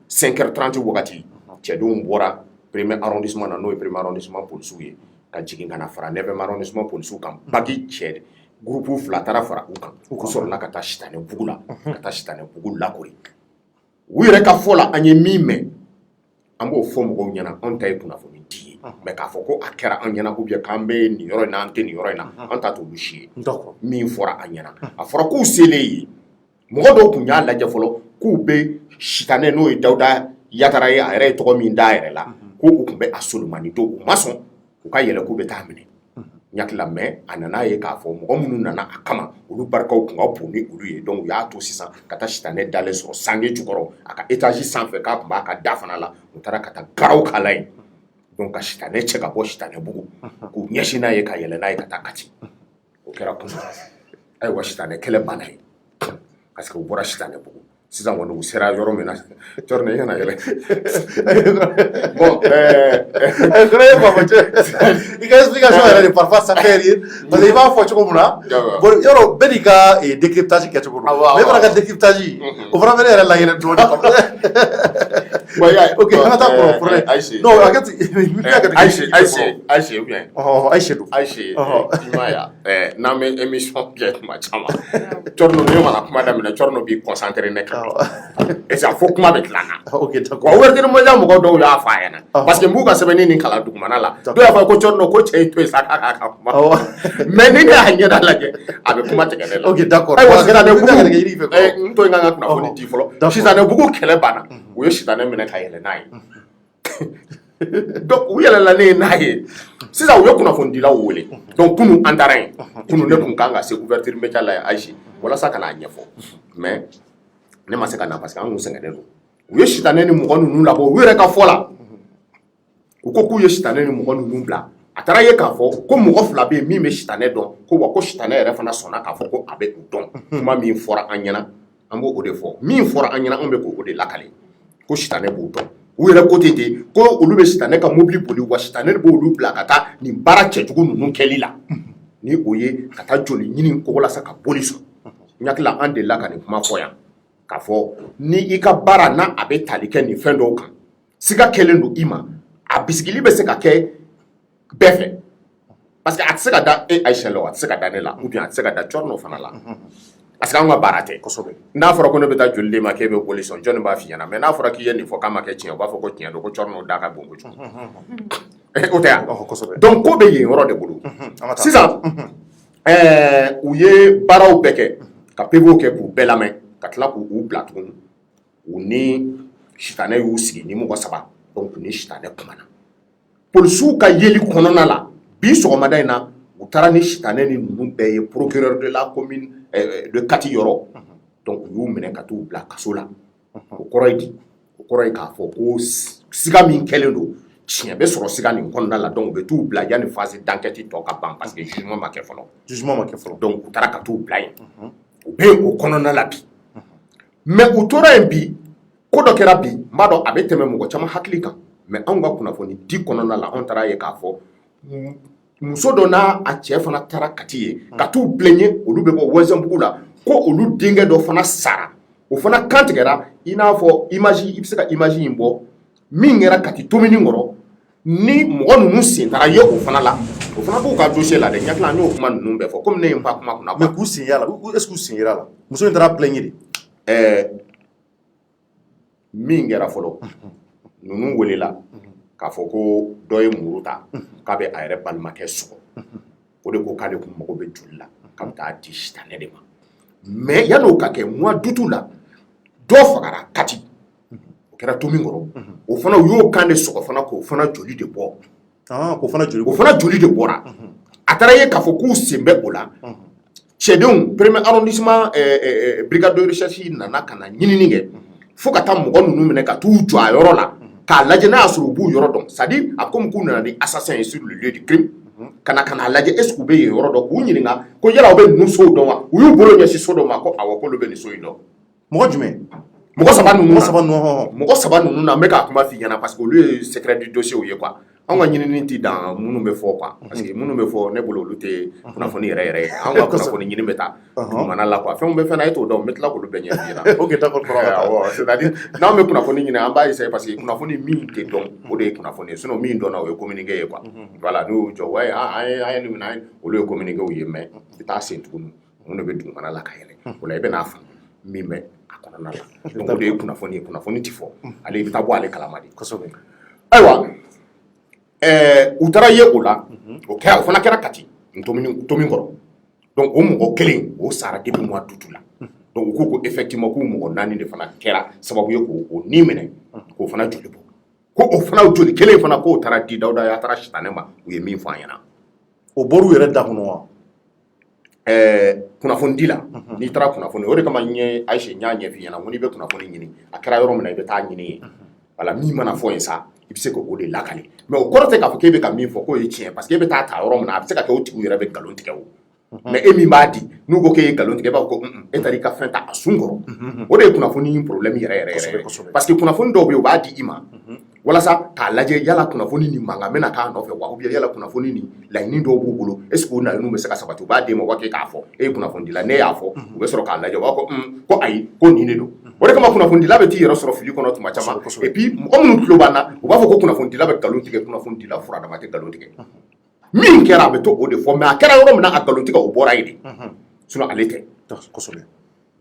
5h30 wagati cɛdenw bɔra premier arrondissement na n'o ye premier arrondissement polisiw ye ka jigin ka na fara 9e arrondissement polisiw kan bagi cɛ groupe 2 taara fara u kan u sɔrɔla ka taa Sitanɛbugu la ka taa Sitanɛbugu lakori u yɛrɛ ka fɔ la an ye min mɛn an b'o fɔ mɔgɔw ɲɛna anw ta ye kunnafoni di ye mais k'a fɔ ko a kɛra an ɲɛna ou bien k'an bɛ nin yɔrɔ in na an tɛ nin yɔrɔ in na an ta t'olu si ye min fɔra an ɲɛna a fɔra k'u selen ye mɔgɔ dɔw tun y'a lajɛ fɔlɔ k'u bɛ Sitanɛ n'o ye Dawuda Yatara ye a yɛrɛ ye tɔgɔ min d'a yɛrɛ la ko u tun bɛ a solomani don u ma sɔn u ka yɛlɛ k'u bɛ taa minɛ ɲakila mais a nana ye k'a fɔ mɔgɔ minnu nana a kama olu barikaw tun ka bon ni olu ye donc u y'a to sisan ka taa Sitanɛ dalen sɔrɔ sange jukɔrɔ a ka étage sanfɛ k'a tun b'a ka da fana la u taara ka taa garaw k'a la yen donc ka Sitanɛ cɛ ka bɔ Sitanɛbugu k'u ɲɛsin n'a ye ka yɛlɛ n'a ye ka taa Kati o kɛra kun ayiwa Sitanɛ kɛlɛ banna ye parce que u bɔra Sitanɛbugu sisan kɔni u sera yɔrɔ min na cɔrɔ i kana yɛlɛ bon i ka explication yɛrɛ de parfois ça fait rire parce que i b'a fɔ cogo min na bon yɔrɔ bɛɛ n'i ka décryptage kɛcogo don mais e fana ka décryptage o fana bɛ ne yɛrɛ laɲinɛ dɔɔnin ok an ka taa kɔrɔ Ayise non hakɛto Ayise ou bien Ayise don Ayise i m'a ye n'an bɛ émission kɛ tuma caman cɔrɔ ne mana kuma daminɛ cɔrɔ b'i concentré ne kan et ça fo kuma bɛ tila na ok d'accord wa ouverture mondial mɔgɔw dɔw y'a fɔ a ɲɛna parce que m'u ka sɛbɛnni nin kalan dugumana la dɔw y'a fɔ ko cɔrɔ ko cɛ y'i to yen sa k'a ka kuma mais ni ne y'a ɲɛda lajɛ a bɛ kuma tigɛ ne la ok d'accord ayiwa Sitanɛbugu n to yen ka n ka kunnafoni di fɔlɔ Sitanɛbugu kɛlɛ banna u ye Sitanɛ minɛ ka yɛlɛ n'a ye donc u yɛlɛla ne ye n'a ye sisan u ye kunnafonidilaw wele donc kunu an taara yen kunu ne tun kan ka se ouverture médias la Ayise walasa ka n'a ɲɛfɔ mais ne ma se ka na parce que an kun sɛgɛnnen don u ye Sitanɛ ni mɔgɔ ninnu labɔ u yɛrɛ ka fɔ la u ko k'u ye Sitanɛ ni mɔgɔ ninnu bila a taara ye k'a fɔ ko mɔgɔ 2 bɛ yen min bɛ Sitanɛ dɔn ko wa ko Sitanɛ yɛrɛ fana sɔnna k'a fɔ ko a bɛ u dɔn kuma min fɔra an ɲɛna an b'o de fɔ min fɔra an ɲɛna an bɛ k'o de lakale ko Sitanɛ b'u dɔn u yɛrɛ ko ten ten ko olu bɛ Sitanɛ ka mobili boli wa Sitanɛ b'olu bila ka taa nin baara cɛjugu ninnu kɛli la ni o ye ka taa joli ɲini ko walasa ka boli sɔn n hakili an delila ka nin kuma fɔ yan k'a fɔ ni i ka baara n'a a bɛ tali kɛ nin fɛn dɔw kan siga kɛlen don i ma a bisigili bɛ se ka kɛ bɛɛ fɛ parce que a tɛ se ka da e Ayise la a tɛ se ka da ne la ou bien a tɛ se ka da cɔrɔ fana la parce que an ka baara tɛ kosɛbɛ n'a fɔra ko ne bɛ taa joli de ma k'e bɛ boli sɔn jɔnni b'a f'i ɲɛna mais n'a fɔra k'i ye nin fɔ k'a ma kɛ tiɲɛ u b'a fɔ ko tiɲɛ don ko cɔrɔ da ka bon kojugu o tɛ yan donc ko bɛ yen yɔrɔ de bolo sisan u ye baaraw bɛɛ kɛ ka PV kɛ k'u bɛɛ lamɛn ka tila k'u bila tuguni u ni Sitanɛ y'u sigi ni mɔgɔ 3 donc u ni Sitanɛ kumana polisiw ka yeli kɔnɔna la bi sɔgɔmada in na u taara ni Sitanɛ ni ninnu bɛɛ ye procureur de la commune de Kati yɔrɔ donc u y'u minɛ ka t'u bila kaso la o kɔrɔ ye di o kɔrɔ ye k'a fɔ ko siga min kɛlen don tiɲɛ bɛ sɔrɔ siga nin kɔnɔna la donc u bɛ t'u bila yanni phase d'enquête tɔ ka ban parce que jugement ma kɛ fɔlɔ donc u taara ka t'u bila yen u bɛ o kɔnɔna la bi mais u tora yen bi ko dɔ kɛra bi n b'a dɔn a bɛ tɛmɛ mɔgɔ caman hakili kan mais anw ka kunnafoni di kɔnɔna la anw taara ye k'a fɔ muso dɔ n'a a cɛ fana taara Kati ye ka t'u plaigner olu bɛ bɔ Wɛnzɛnbugu la ko olu denkɛ dɔ fana sara o fana kantigɛra i n'a fɔ image i bɛ se ka image in bɔ min kɛra Kati tomini kɔrɔ ni mɔgɔ ninnu sen taara ye o fana la o fana b'u ka dossier la dɛ n ɲakila an y'o kuma ninnu bɛɛ fɔ komi ne ye n pan kuma kunna mais k'u sen yala est-ce que u sen yera la muso in taara plaigner de min kɛra fɔlɔ ninnu welela k'a fɔ ko dɔ ye muru ta k'a bɛ a yɛrɛ balimakɛ sɔgɔ o de ko k'ale kun mago bɛ joli la k'a bɛ taa di sitanɛ de ma mais yan'o ka kɛ mois d'août la dɔ fagara Kati o kɛra Tomin kɔrɔ o fana u y'o kan de sɔgɔ fana k'o fana joli de bɔ k'o fana joli de bɔra a taara ye k'a fɔ k'u sen bɛ o la cɛdenw premier arrondissement brigade de recherche nana ka na ɲinini kɛ fo ka taa mɔgɔ ninnu minɛ ka t'u jɔ a yɔrɔ la k'a lajɛ n'a y'a sɔrɔ u b'u yɔrɔ dɔn c'est à dire a comme k'u nana ni assassin ye sur le lieu du crime ka na lajɛ est ce que u bɛ yen yɔrɔ dɔn k'u ɲininka ko yala u bɛ ninnu sow dɔn wa u y'u bolo ɲɛsin so dɔ ma ko awɔ k'olu bɛ nin so in dɔn mɔgɔ jumɛn mɔgɔ saba ninnu na n bɛ k'a kuma f'i ɲɛna parce que olu ye secret du dossier ye quoi an ka ɲinini tɛ dan minnu bɛ fɔ quoi parce que minnu bɛ fɔ ne bolo olu tɛ kunnafoni yɛrɛ ye an ka kunnafoni ɲini bɛ taa dugumana la quoi fɛnw bɛ fɛn na e t'o dɔn n bɛ tila k'olu bɛɛ ɲɛf'i ɲɛna ok d'accord c'est à dire n'an bɛ kunnafoni ɲini an b'a essayer parce que kunnafoni min tɛ dɔn o de ye kunnafoni ye sinon min dɔnna o ye communiqué ye quoi voilà n'u y'u jɔ wa an ye nin minɛ olu ye communiqué ye mais i t'a sen tuguni mun de bɛ dugumana la ka yɛlɛ o la i bɛ n'a faamu min bɛ a kɔnɔna la donc o de ye kunnafoni ye kunnafoni tɛ fɔ ale i bɛ taa bɔ ale kalama de kosɛbɛ ayiwa u taara ye o la o fana kɛra Kati Tomin kɔrɔ donc o mɔgɔ kelen o sara depuis mois d'août la donc u ko ko effectivement k'u mɔgɔ 4 de fana kɛra sababu ye k'o ni minɛ k'o fana joli bɔ ko o fana joli kelen fana k'o taara di Dawuda y'a taara sitanɛ ma u ye min fɔ an ɲɛna o bɔr'u yɛrɛ da kɔnɔ wa kunnafoni di la n'i taara kunnafoni o de kama n ye Ayise n y'a ɲɛf'i ɲɛna ko n'i bɛ kunnafoni ɲini a kɛra yɔrɔ min na i bɛ taa ɲini yen voilà min mana fɔ yen sa i bɛ se k'o de lakale mais o kɔrɔ tɛ k'a fɔ k'e bɛ ka min fɔ k'o ye tiɲɛ parce que e bɛ taa yɔrɔ min na a bɛ se ka kɛ o tigiw yɛrɛ bɛ nkalon tigɛ o mais e min b'a di n'u ko k'e ye nkalon tigɛ i b'a fɔ ko e taara i ka fɛn ta a sun kɔrɔ o de ye kunnafoni problème yɛrɛ parce que kunnafoni dɔw bɛ yen u b'a di i ma walasa k'a lajɛ yala kunnafoni nin mankan bɛna k'a nɔfɛ wa ou bien yala kunnafoni nin laɲini dɔw b'u bolo est ce que o laɲiniw bɛ se ka sabati u b'a d'e ma u b'a kɛ k'a fɔ e ye kunnafoni dila ne y'a fɔ u bɛ sɔrɔ k'a lajɛ u b'a fɔ ko ayi ko nin de don o de kama kunnafonidila bɛ t'i yɛrɛ sɔrɔ fili kɔnɔ tuma caman et puis mɔgɔ minnu tulo b'an na u b'a fɔ ko kunnafonidila bɛ nkalon tigɛ kunnafonidila furadama tɛ nkalon tigɛ min kɛra a bɛ to o de fɔ mais a kɛra yɔrɔ min na a nkalon tigɛ o bɔra yen de sinon ale tɛ kosɛbɛ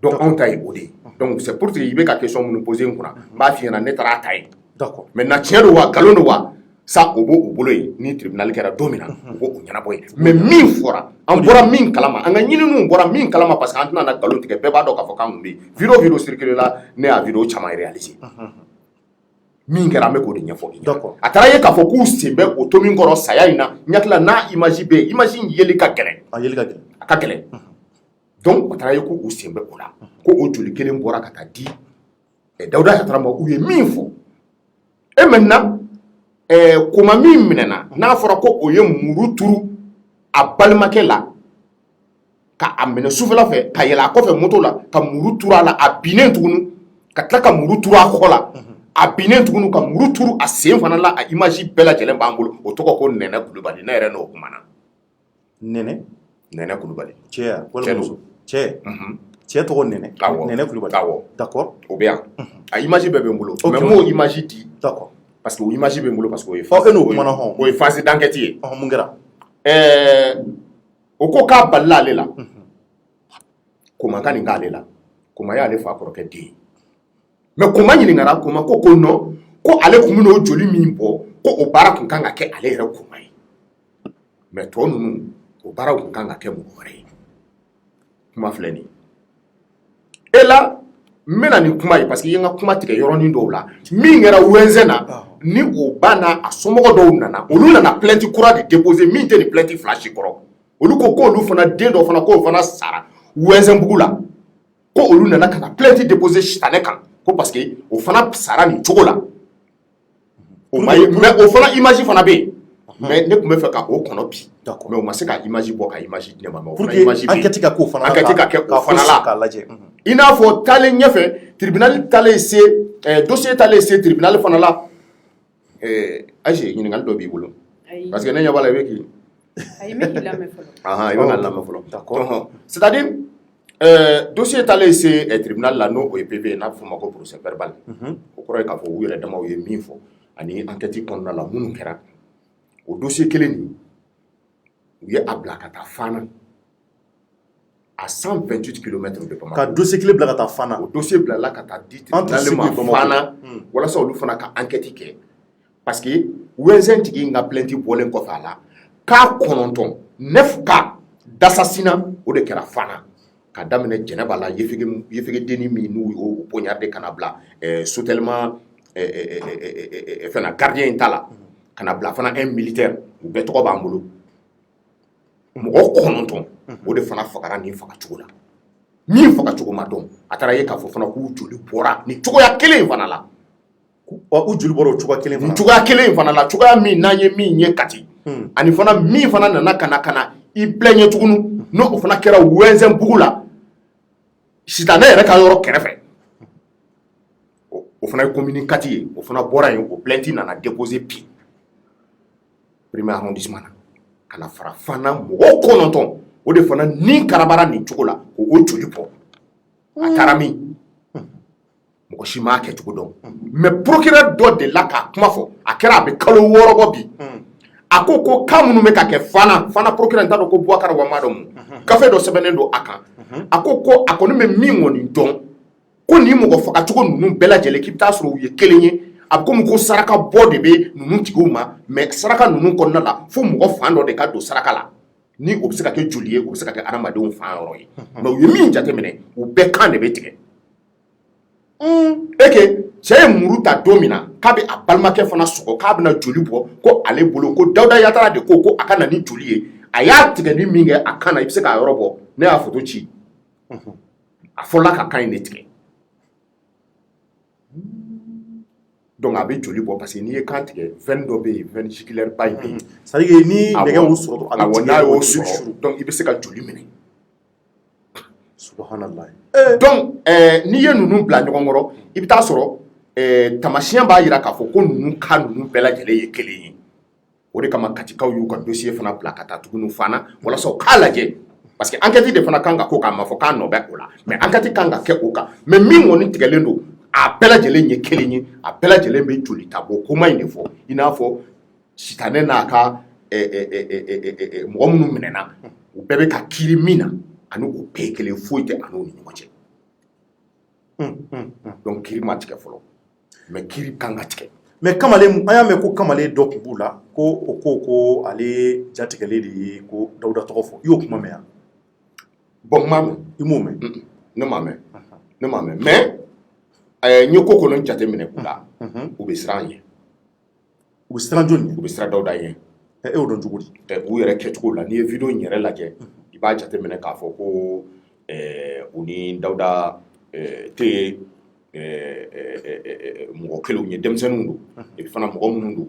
donc anw ta ye o de ye donc c'est pour que i bɛ ka question minnu poser n kunna n b'a f'i ɲɛna ne taara a ta ye d'accord maintenant tiɲɛ don wa nkalon don wa sa o b'o bolo yen ni tribunal kɛra don min na u b'o ɲɛnabɔ yen mais min fɔra an bɔra min kalama an ka ɲininiw bɔra min kalama parce que an tɛna na nkalon tigɛ bɛɛ b'a dɔn k'a fɔ k'an kun bɛ yen vidéo circulé la ne y'a vidéo caman réalisé min kɛra an bɛ k'o de ɲɛfɔ i ɲɛna a taara ye k'a fɔ k'u sen bɛ o Tomin kɔrɔ saya in na n hakili la n'a image bɛ yen image in yeli ka gɛlɛn a ka gɛlɛn donc a taara ye k'u sen bɛ o la ko o joli kelen bɔra ka taa di Dawuda Yatara ma u ye min fɔ et maintenant koma min minɛna n'a fɔra ko o ye muru turu a balimakɛ la ka a minɛ sufɛla fɛ ka yɛlɛ a kɔfɛ moto la ka muru turu a la a binnen tuguni ka tila ka muru turu a kɔ la a binnen tuguni ka muru turu a sen fana la a image bɛɛ lajɛlen b'an bolo o tɔgɔ ko Nɛnɛ Kulubali ne yɛrɛ n'o kumana Nɛnɛ Kulubali cɛ tɔgɔ Nɛnɛ Kulubali d'accord o bɛ yan a image bɛɛ bɛ n bolo mais m'o image di d'accord parce que o image bɛ n bolo parce que o ye o ye phase d'enquête ye mun kɛra o ko k'a balila ale la Koma ka nin k'ale la Koma y'ale fa kɔrɔkɛ den ye mais Koma ɲininkara Koma ko non ko ale tun bɛ n'o joli min bɔ ko o baara tun kan ka kɛ ale yɛrɛ Koma ye mais tɔ ninnu o baara tun kan ka kɛ mɔgɔ wɛrɛ ye kuma filɛ nin ye et là n bɛna nin kuma ye parce que i ye n ka kuma tigɛ yɔrɔnin dɔw la min kɛra WNZ na ni o ba n'a a somɔgɔ dɔw nana olu nana plainte kura de déposer min tɛ nin plainte fila si kɔrɔ olu ko k'olu fana den dɔ fana k'o fana sara WNZ-bugu la ko olu nana ka na plainte déposer sitanɛ kan ko parce que o fana sara nin cogo la o ma ye mais o fana image fana bɛ yen mais ne tun bɛ fɛ ka o kɔnɔ bi mais o ma se ka image bɔ ka image di ne ma mais o fana image bɛ yen enquête ka k'o fana la enquête ka kɛ o fana la k'a lajɛ i n'a fɔ taalen ɲɛfɛ tribunal taalen se dossier taalen se tribunal fana la Ayise ɲininkali dɔ b'i bolo parce que ne ɲɛ b'a la i bɛ k'i ayi n bɛ k'i lamɛn fɔlɔ i bɛ ka lamɛn fɔlɔ d'accord c'est à dire dossier est allé ici au tribunal là non au PV n'a pas fait procès verbal au croit qu'a fait oui le dama oui min fo ani enquête qu'on a la munu kera au dossier kelen ni a blakata fana à 128 km de Bamako ka dossier kelen blakata fana au dossier blakata dit tribunal fana wala ça olu fana ka enquête ke parce que wenzen tigi nga plainte bolen ko fala ka kononton 9 cas d'assassinat au de kera fana ka damine Djeneba la yefege deni mi nu o poignardé kanabla soutellement fana gardien tala kanabla fana un militaire ou betoko bambolo mo kononton o de fana fakara ni faka chugula mi faka chuguma don atara ye ka fo fana ku joli bora ni chugo ya kelen fana la u joli bora chugo kelen fana chugo ya kelen fana la chugo ya mi nanye mi nye kati ani fana mi fana nana kana I plaignait tugunu no o fana kera wenzen bugula sitane yɛrɛ ka yɔrɔ kɛrɛfɛ o fana ye communicati ye o fana bɔra yen o plainte nana déposer bi premier arrondissement na kana fara fana mɔgɔ kɔnɔntɔn o de fana ni karabara nin cogo la ko o joli bɔ a taara min mɔgɔ si m'a kɛ cogo dɔn mais procureur dɔ de la k'a kuma fɔ a kɛra a bɛ kalo 6 bɔ bi a ko ka minnu bɛ ka kɛ fana procureur t'a dɔn ko Boubacar Wamado mu gafe dɔ sɛbɛnnen don a kan a ko a kɔni bɛ min kɔni dɔn ko ni mɔgɔ faga cogo ninnu bɛɛ lajɛlen k'i bɛ taa sɔrɔ u ye kelen ye a bɛ komi ko saraka bɔ de bɛ ninnu tigiw ma mais saraka ninnu kɔnɔna la fo mɔgɔ fan dɔ de ka don saraka la ni o bɛ se ka kɛ joli ye o bɛ se ka kɛ adamadenw fan yɔrɔ ye mais u ye min jateminɛ u bɛɛ kan de bɛ tigɛ eke cɛ ye muru ta don min na k'a bɛ a balimakɛ fana sɔgɔ k'a bɛna joli bɔ ko ale bolo ko Dawuda Yatara de ko a ka na ni joli ye a y'a tigɛ ni min kɛ a kan na i bɛ se k'a yɔrɔ bɔ ne y'a photo ci a fɔra ka kan in de tigɛ donc a bɛ joli bɔ parce que n'i ye kan tigɛ veine dɔ bɛ yen veine jugulaire ba in bɛ yen c'est à dire ni nɛgɛ y'o sɔrɔ a bɛ tigɛ n'a y'o sɔrɔ donc i bɛ se ka joli minɛ subhanallah donc n'i ye ninnu bila ɲɔgɔn kɔrɔ i bɛ taa sɔrɔ tamasiyɛn b'a jira k'a fɔ ko ninnu ka ninnu bɛɛ lajɛlen ye kelen ye o de kama katikaw y'u ka dossier fana bila ka taa tuguni fana walasa u k'a lajɛ parce que enquête de fana kan ka ko k'a ma fɔ k'a nɔ bɛ o la mais enquête kan ka kɛ o kan mais min kɔni tigɛlen don a bɛɛ lajɛlen ye kelen ye a bɛɛ lajɛlen bɛ joli ta bɔ kuma in de fɔ i n'a fɔ sitanɛ n'a ka mɔgɔ minnu minɛna u bɛɛ bɛ ka kiiri min na ani o bɛɛ ye kelen foyi tɛ ani ni ɲɔgɔn cɛ donc kiiri ma tigɛ fɔlɔ mais kiiri kan ka tigɛ mais kamalen an y'a mɛn ko kamalen dɔ tun b'u la ko o ko ale jatigɛlen de ye ko Dawuda tɔgɔ fɔ i y'o kuma mɛn yan bon m'a mɛn i m'o mɛn ne m'a mɛn mais n ye ko kɔnɔ jateminɛ u la u bɛ siran ɲɛ u bɛ siran jɔn ɲɛ u bɛ siran Dawuda ɲɛ e y'o dɔn cogo di u yɛrɛ kɛcogo la n'i ye video in yɛrɛ lajɛ i b'a jateminɛ k'a fɔ ko u ni Dawuda tɛ mɔgɔ kelenw ye denmisɛnninw don et fana mɔgɔ minnu don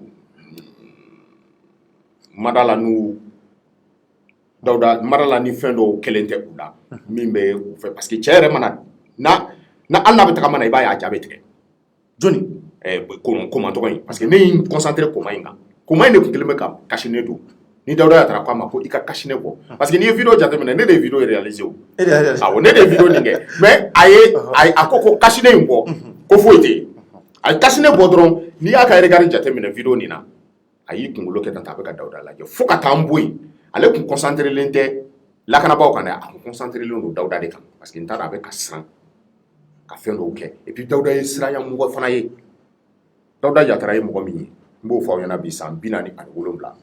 madala n'u Dawuda madala ni fɛn dɔw kelen tɛ u la min bɛ u fɛ parce que cɛ yɛrɛ mana na hali n'a bɛ tagama na i b'a ye a ja bɛ tigɛ jɔnni koma tɔgɔ in parce que ne y'i concentré koma in kan koma in de tun kelen bɛ ka kasine don ni Dawuda Yatara k'a ma ko i ka kasine bɔ parce que n'i ye video jateminɛ ne de ye video réalisé o awɔ ne de ye video nin kɛ mais a ko kasine in bɔ ko foyi tɛ yen a ye kasine bɔ dɔrɔn n'i y'a ka regard jateminɛ video nin na a y'i kunkolo kɛ tan a bɛ ka Dawuda lajɛ fo ka taa n bɔ yen ale tun concentré len tɛ lakanabaaw kan dɛ a tun concentré len don Dawuda de kan parce que n t'a dɔn a bɛ ka siran ka fɛn dɔw kɛ et puis Dawuda ye siranyamɔgɔ fana ye Dawuda Yatara ye mɔgɔ min ye n b'o fɔ aw ɲɛna bi san 47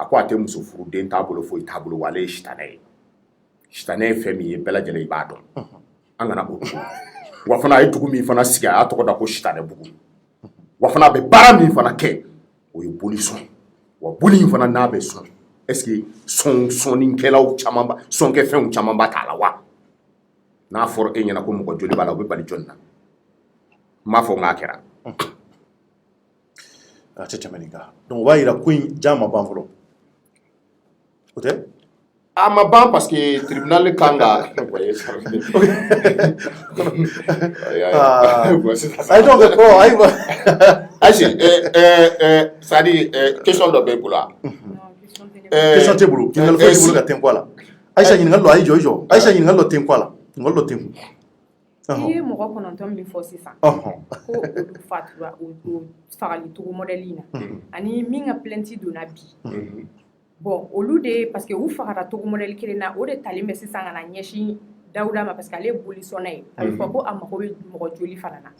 a ko a tɛ muso furu den t'a bolo foyi t'a bolo wa ale ye sitanɛ ye sitanɛ ye fɛn min ye bɛɛ lajɛlen i b'a dɔn an kana o dugu wa fana a ye dugu min fana sigi a y'a tɔgɔ da ko sitanɛ bugu wa fana a bɛ baara min fana kɛ o ye boli sɔn wa boli in fana n'a bɛ sɔn est-ce que sɔnnikɛlaw caman ba sɔnkɛfɛnw caman ba t'a la wa n'a fɔra e ɲɛna ko mɔgɔ joli b'a la o bɛ bali jɔnni na n m'a fɔ n k'a kɛra a tɛ tɛmɛ nin kan donc o b'a jira ko in ja ma ban fɔlɔ o tɛ a ma ban parce que tribunal kan ka ayi donc ayiwa ayise c'est-à-dire question dɔ bɛ i bolo wa question tɛ bolo ɲininkali foyi tɛ bolo ka tɛn ko a la Ayisa ɲininkali dɔ a y'i jɔ Ayisa ɲininkali dɔ tɛn ko a la ngolo tim i mɔgɔ kɔnɔntɔn min fɔ sisan ko olu fatura o fagali cogo modèle na ani min ka plainte donna bi bon olu de parce que u fagara cogo modèle kelen na o de talen bɛ sisan ka na ɲɛsin Dawuda ma parce que ale boli sɔnna ye a bɛ fɔ ko a mago bɛ mɔgɔ joli fana na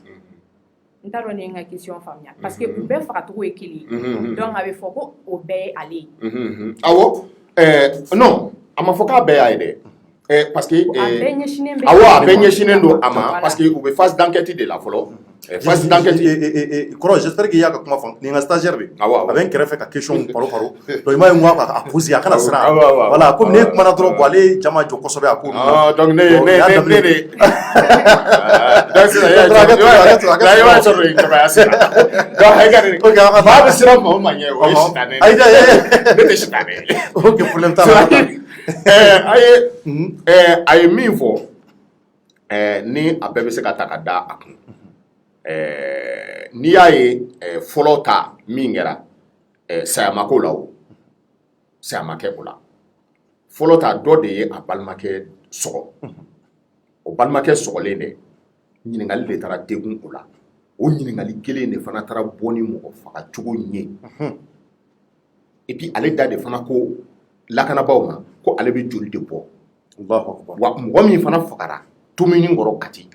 n t'a dɔn ni n ka question faamuya parce que u bɛɛ fagacogo ye kelen ye donc a bɛ fɔ ko o bɛɛ ye ale ye awɔ non a ma fɔ k'a bɛɛ y'a ye dɛ parce que a bɛɛ ɲɛsinnen don a ma parce que u bɛ phase d'enquête de la fɔlɔ phase d'enquête kɔrɔ j'espère que i y'a ka kuma fɔ nin ka stagiaire de a bɛ n kɛrɛfɛ ka question paro donc i m'a ye n ko a poser a kana siran voilà comme ne kumana dɔrɔn bon ale jama jɔ kosɛbɛ a ko donc ne de donc sisan i b'a sɔrɔ yen jabaya sera donc hakɛ de maa bɛ siran maa o maa ɲɛ o ye sitanɛ ne tɛ sitanɛ ok problème t'a la a ye min fɔ ni a bɛɛ bɛ se ka ta ka da a kun n'i y'a ye fɔlɔ ta min kɛra sayamako la o sayamakɛ o la fɔlɔ ta dɔ de ye a balimakɛ sɔgɔ o balimakɛ sɔgɔlen dɛ ɲininkali de taara degun o la o ɲininkali kelen de fana taara bɔ ni mɔgɔ faga cogo ɲɛ et puis ale da de fana ko lakanabaw ma ko ale bɛ joli de bɔ wa mɔgɔ min fana fagara tomini kɔrɔ Kati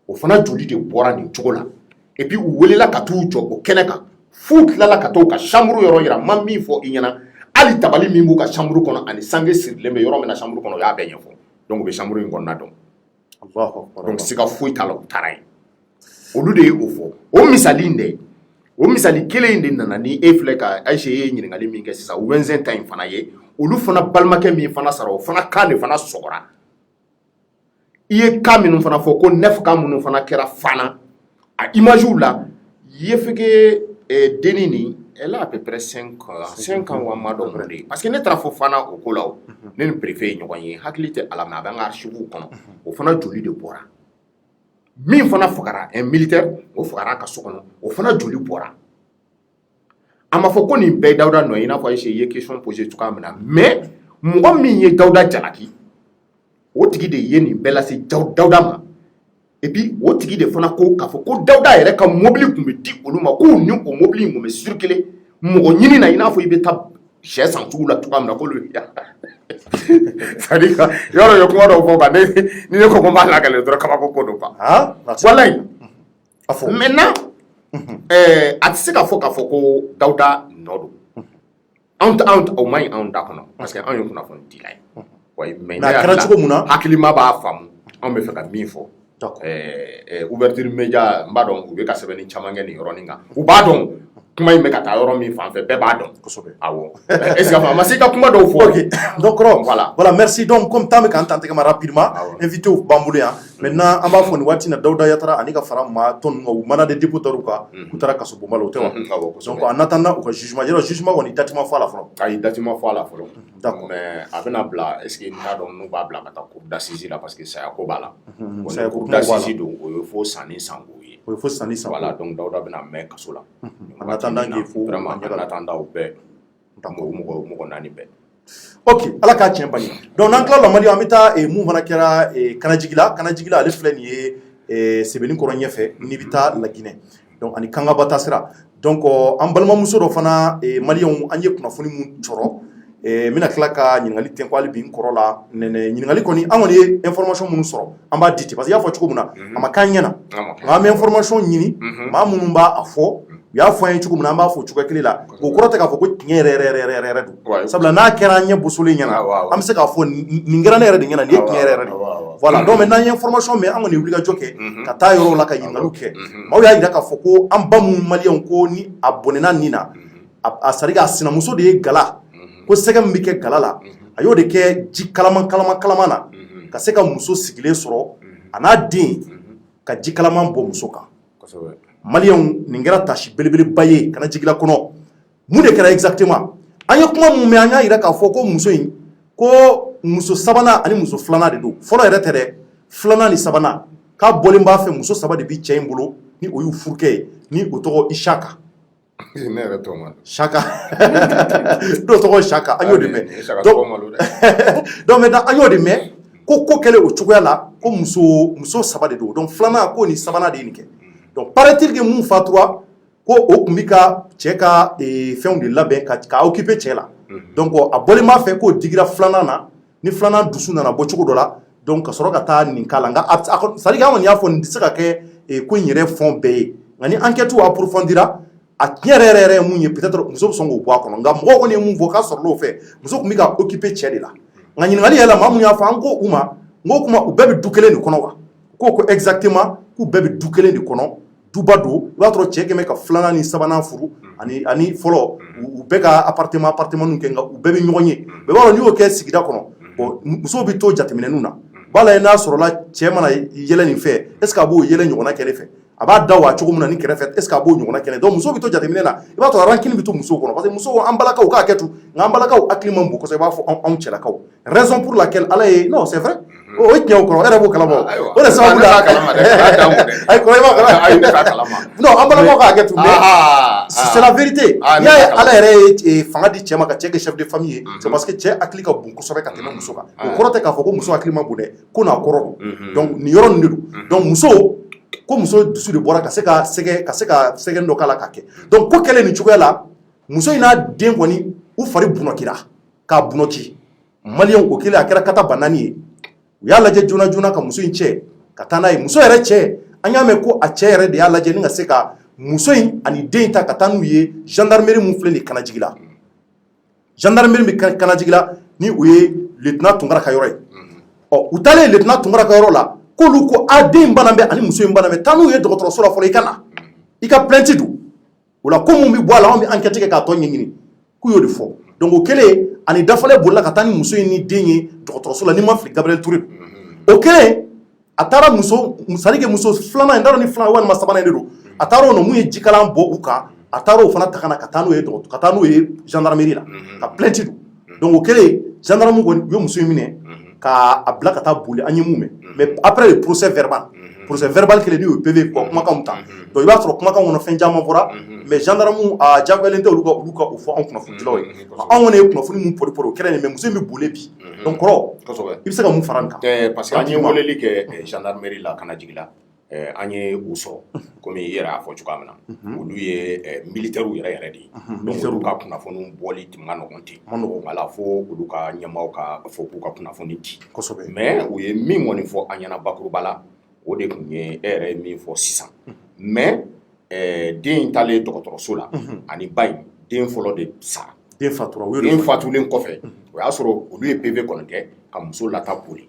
o fana joli de bɔra nin cogo la et puis u welela ka t'u jɔ o kɛnɛ kan f'u tilala ka t'u ka chambre yɔrɔ yira ma min fɔ i ɲɛna hali tabali min b'u ka chambre kɔnɔ ani sange sirilen bɛ yɔrɔ min na chambre kɔnɔ o y'a bɛɛ ɲɛfɔ donc u bɛ chambre in kɔnɔna dɔn donc siga foyi t'a la u taara yen olu de ye o fɔ o misali in dɛ o misali kelen in de nana ni e filɛ ka Ayise ye ɲininkali min kɛ sisan o 25 ta in fana ye olu fana balimakɛ min fana sara o fana kan de fana sɔgɔra i ye cas minnu fana fɔ ko 9 cas minnu fana kɛra Fana a image la i ye fɛ que denni nin elle a à peu près 5 ans wa ma dɔn de parce que ne taara fɔ Fana o ko la o ne ni préfet ye ɲɔgɔn ye hakili tɛ ala mɛ a bɛ an ka archive kɔnɔ o fana joli de bɔra min fana fagara un militaire o fagara a ka so kɔnɔ o fana joli bɔra a ma fɔ ko nin bɛɛ Dawuda nɔ ye i n'a fɔ Ayise ye question poser cogoya min na mais mɔgɔ min ye Dawuda jalaki o tigi de ye nin bɛɛ lase Dawuda ma et puis o tigi de fana ko k'a fɔ ko Dawuda yɛrɛ ka mobili tun bɛ di olu ma k'u ni o mobili tun bɛ circuler mɔgɔ ɲini na i n'a fɔ i bɛ taa sɛ san sugu la cogoya min na k'olu c'est-à-dire yɔrɔ ye kuma dɔw fɔ kan ni ne ko ko n b'a lagale dɔrɔn kabako ko don quoi walayi maintenant a tɛ se ka fɔ k'a fɔ ko Dawuda nɔ don anw o man ɲi anw da kɔnɔ parce que anw ye kunnafoni dila ye mais n'a kɛra cogo min na hakilima b'a faamu anw bɛ fɛ ka min fɔ ouverture média n b'a dɔn u bɛ ka sɛbɛnni caman kɛ nin yɔrɔnin kan u b'a dɔn kuma in bɛ ka taa yɔrɔ min fan fɛ bɛɛ b'a dɔn kosɛbɛ awɔ est-ce que a ma se ka kuma dɔw fɔ ok donc voilà merci donc comme temps bɛ k'an tan tɛgɛma rapidement invité b'an bolo yan maintenant an b'a fɔ nin waati na Dawuda Yatara ani ka fara maa tɔn ninnu u mana de députés kan k'u taara kaso bonba la o tɛ wa donc en attendant u ka jugement yɔrɔ jugement kɔni date ma fɔ a la fɔlɔ ayi date ma fɔ a la fɔlɔ d'accord mais a bɛna bila est-ce que n t'a dɔn n'u b'a bila ka taa cour d'assises la parce que saya ko b'a la cour d'assises don o ye fo san ni san ko ye o ye fo san ni san voilà donc Dawuda bɛna mɛn kaso la vraiment en attendant u bɛɛ mɔgɔ naani bɛɛ ok ala k'a tiɲɛ bani donc n'an tilala Mali an bɛ taa mun fana kɛra Kanajigila ale filɛ nin ye Sebeni kɔrɔ ɲɛfɛ n'i bɛ taa Laginɛ donc ani Kangaba taasira donc an balimamuso dɔ fana Maliyɛnw an ye kunnafoni mun sɔrɔ n bɛna tila ka ɲininkali tɛnku hali bi n kɔrɔ la ɲininkali kɔni an kɔni ye information minnu sɔrɔ an b'a di ten parce que i y'a fɔ cogo min na a ma k'an ɲɛna nka an bɛ information ɲini maa minnu b'a fɔ u y'a fɔ an ye cogo min na an b'a fɔ cogoya kelen la o kɔrɔ tɛ k'a fɔ ko tiɲɛ yɛrɛ don sabula n'a kɛra an ɲɛ bosolen ɲɛna an bɛ se k'a fɔ nin kɛra ne yɛrɛ de ɲɛna nin ye tiɲɛ yɛrɛ de voilà donc n'an ye information mɛn an kɔni wulikajɔ kɛ ka taa yɔrɔ la ka ɲininkaliw kɛ maaw y'a jira k'a fɔ ko an ba minnu Maliyɛnw ko ni a bɔnɛna nin na a c'est-à-dire a sinamuso de ye gala ko sɛgɛ min bɛ kɛ gala la a y'o de kɛ ji kalaman na ka se ka muso sigilen sɔrɔ a n'a den ka ji kalaman bɔ muso kan Maliyɛnw nin kɛra tasi belebeleba ye Kanajigila kɔnɔ mun de kɛra exactement an ye kuma mun mɛn an y'a jira k'a fɔ ko muso in ko muso sabanan ani muso filanan de don fɔlɔ yɛrɛ tɛ dɛ filanan ni sabanan k'a bɔlen b'a fɛ muso saba de bi cɛ in bolo ni o y'u furukɛ ye ni o tɔgɔ Isaka ne yɛrɛ tɔgɔ ma Saka dɔw tɔgɔ Saka an y'o de mɛn donc maintenant an y'o de mɛn ko kɛlen o cogoya la ko muso saba de don donc filanan ko ni sabanan de ye nin kɛ donc paraît-il que mun fatura ko o tun bi ka cɛ ka fɛnw de labɛn ka occuper cɛ la donc a bɔlen b'a fɛ k'o digira filanan na ni filanan dusu nana bɔ cogo dɔ la donc ka sɔrɔ ka taa nin k'a la nka c'est à dire an kɔni y'a fɔ nin tɛ se ka kɛ ko in yɛrɛ fɛn bɛɛ ye nka ni enquête approfondira a tiɲɛ yɛrɛ yɛrɛ mun ye peut-être muso bɛ sɔn k'o bɔ a kɔnɔ nka mɔgɔw kɔni ye mun fɔ k'a sɔrɔla o fɛ muso tun bɛ ka occuper cɛ de la nka ɲininkali yɛrɛ la maa mun y'a fɔ an ko u ma n ko kuma u bɛɛ bɛ du kelen de kɔnɔ wa ko exactement k'u bɛɛ bɛ du kelen de kɔnɔ duba don i b'a sɔrɔ cɛ kɛmɛ ka filanan ni sabanan furu ani fɔlɔ u bɛɛ ka appartement kɛ nka u bɛɛ bɛ ɲɔgɔn ye mɛ b'a dɔn n'i y'o kɛ sigida kɔnɔ bon musow bɛ to jateminɛninw na b'a la n'a sɔrɔla cɛ mana yɛlɛ nin fɛ est ce que a b'o yɛlɛ ɲɔgɔnna kɛ ne fɛ a b'a da wa cogo min na ni kɛrɛfɛ est ce que a b'o ɲɔgɔnna kɛ ne donc musow bɛ to jateminɛ na i b'a sɔrɔ rancune bɛ to musow kɔnɔ parce que musow an balakaw k'a kɛ tu nka an balakaw hakili man bon kosɛbɛ i b'a fɔ anw cɛlakaw raison pour laquelle ala ye non c'est vrai o ye tiɲɛ o kɔrɔ e yɛrɛ b'o kalama o de sababu la ayi kɔrɔ i b'a kalama non an balakaw k'a kɛ tu mais c'est la vérité n'i y'a ye ala yɛrɛ ye fanga di cɛ ma ka cɛ kɛ chef de famille ye c'est parce que cɛ hakili ka bon kosɛbɛ ka tɛmɛ muso kan o kɔrɔ tɛ k'a fɔ ko muso hakili man bon dɛ ko n'a kɔrɔ don donc nin yɔrɔ nin de don donc muso ko muso dusu de bɔra ka se ka sɛgɛn dɔ k'a la k'a kɛ donc ko kɛlen nin cogoya la muso in n'a den kɔni u fari bunɔkira k'a bunɔki maliyɛnw o kɛlen a kɛra kata ba naani ye u y'a lajɛ joona joona ka muso in cɛ ka taa n'a ye muso yɛrɛ cɛ an y'a mɛn ko a cɛ yɛrɛ de y'a lajɛ ni ka se ka muso in ani den in ta ka taa n'u ye gendarmerie mun filɛ nin kanajigi la gendarmerie min kanajigi la ni o ye lieutenant Tunkara ka yɔrɔ ye ɔ u taalen lieutenant Tunkara ka yɔrɔ la k'olu ko a den bana bɛ ani muso in bana bɛ taa n'u ye dɔgɔtɔrɔso la fɔlɔ i ka na i ka plainte don o la ko mun bɛ bɔ a la anw bɛ enquête kɛ k'a tɔ ɲɛɲini k'u y'o de fɔ donc o kɛlen ani dafalen bolila ka taa ni muso in ni den ye dɔgɔtɔrɔso la ni ma fili Gabriel Touré o kɛlen a taara muso c'est à dire que muso filanan in n t'a dɔn ni filanan walima sabanan de don a taara o nɔ mun ye jikalan bɔ u kan a taara o fana ta ka na ka taa n'o ye gendarmerie la ka plainte don donc o kɛlen gendarme kɔni u ye muso in minɛ k'a bila ka taa boli an ye mun mɛn mais après le procès verbal kɛlen ni o ye PV kɔ kumakanw ta donc i b'a sɔrɔ kumakan kɔnɔ fɛn caman fɔra mais gendarme a diyagoyalen tɛ olu ka o fɔ anw kunnafonidilaw ye anw kɔni ye kunnafoni mun pori o kɛra nin mais muso in bɛ boli bi donc kɔrɔ i bɛ se ka mun fara nin kan parce que an ye weleli kɛ gendarmerie la kana jigin la an ye u sɔrɔ komi i yɛrɛ y'a fɔ cogoya min na olu ye militaires yɛrɛ de ye donc olu ka kunnafoni bɔli tun ka nɔgɔn ten wala fo olu ka ɲɛmaaw ka fɔ k'u ka kunnafoni di mais u ye min kɔni fɔ an ɲɛna bakuruba la o de tun ye e yɛrɛ ye min fɔ sisan mais den taalen dɔgɔtɔrɔso la ani ba in den fɔlɔ de sara den fatulen kɔfɛ o y'a sɔrɔ olu ye PV kɔni kɛ ka muso lata boli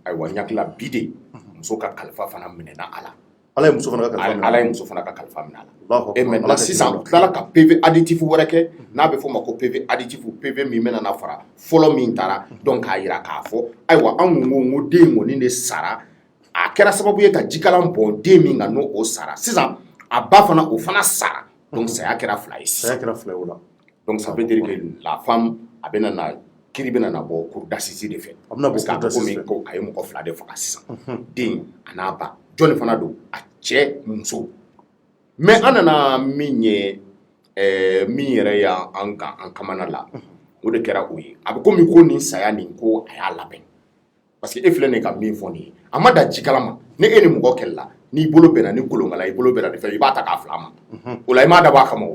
ayiwa ɲakila bi de muso ka kalifa fana minɛna a la ala ye muso fana ka kalifa minɛ a la et maintenant sisan u tilala ka PV additif wɛrɛ kɛ n'a bɛ fɔ o ma ko PV additif PV min bɛna na fara fɔlɔ min taara donc k'a jira k'a fɔ ayiwa an ko den kɔni de sara a kɛra sababu ye ka jikalan bɔn den min kan n'o sara sisan a ba fana o fana sara donc saya kɛra fila ye o la donc ça veut dire que la femme a bɛna na kiri bɛna na bɔ cour d'assises de fɛ parce que a ko min ko a ye mɔgɔ fila de faga sisan den a n'a ba jɔnni fana don a cɛ muso mais an nana min ye min yɛrɛ y'an kan an kamana la o de kɛra o ye a bɛ komi ko nin saya nin ko a y'a labɛn parce que e filɛ nin ka min fɔ nin ye a ma da jikala ma ni e ni mɔgɔ kɛlɛ la n'i bolo bɛnna ni kolonkala i bolo bɛnna de fɛ i b'a ta k'a fila ma o la i m'a dabɔ a kama o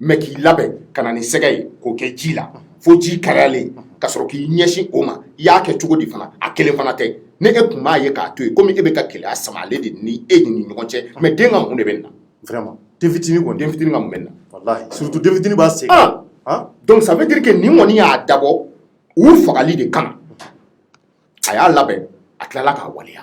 mais k'i labɛn ka na ni sɛgɛ ye k'o kɛ ji la fo ji kariyalen ka sɔrɔ k'i ɲɛsin o ma i y'a kɛ cogo di fana a kelen fana tɛ ni e tun b'a ye k'a to yen komi e bɛ ka kɛlɛya sama ale de ni e ni ɲɔgɔn cɛ mais den ka mun de bɛ nin na vraiment den fitinin ka mun bɛ nin na wallahi surtout den fitinin b'a segin donc ça veut dire que nin kɔni y'a dabɔ u fagali de kama a y'a labɛn a tilala k'a waleya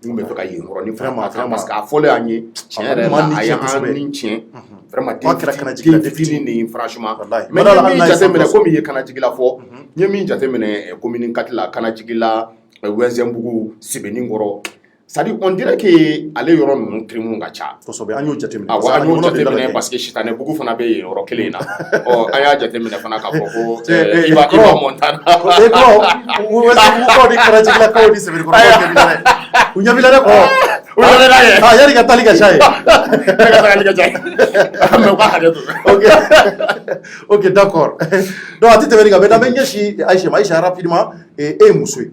mun bɛ fɛ ka yen yɔrɔnin fana parce que a fɔlen an ye tiɲɛ yɛrɛ la a y'an ni tiɲɛ vraiment den fitinin nin franchement mais n ye min jateminɛ komi i ye kanajigila fɔ n ye min jateminɛ commune 4 la kanajigila Wɛnzɛnbugu Sebenikɔrɔ c'est à dire on dirait que ale yɔrɔ ninnu crime ka ca kosɛbɛ an y'o jateminɛ an y'o jateminɛ parce que Sitanɛbugu fana bɛ yen yɔrɔ kelen in na an y'a jateminɛ fana k'a fɔ ko Iba Montana Wɛnzɛnbugukaw ni kanajigilakaw ni Sebenikɔrɔkaw u ɲɛ b'i la dɛ yani ka taali ka ca ye mais u ka hakɛ to ok d'accord donc a tɛ tɛmɛ nin kan maintenant n bɛ ɲɛsin Ayise ma Ayise rapidement e ye muso ye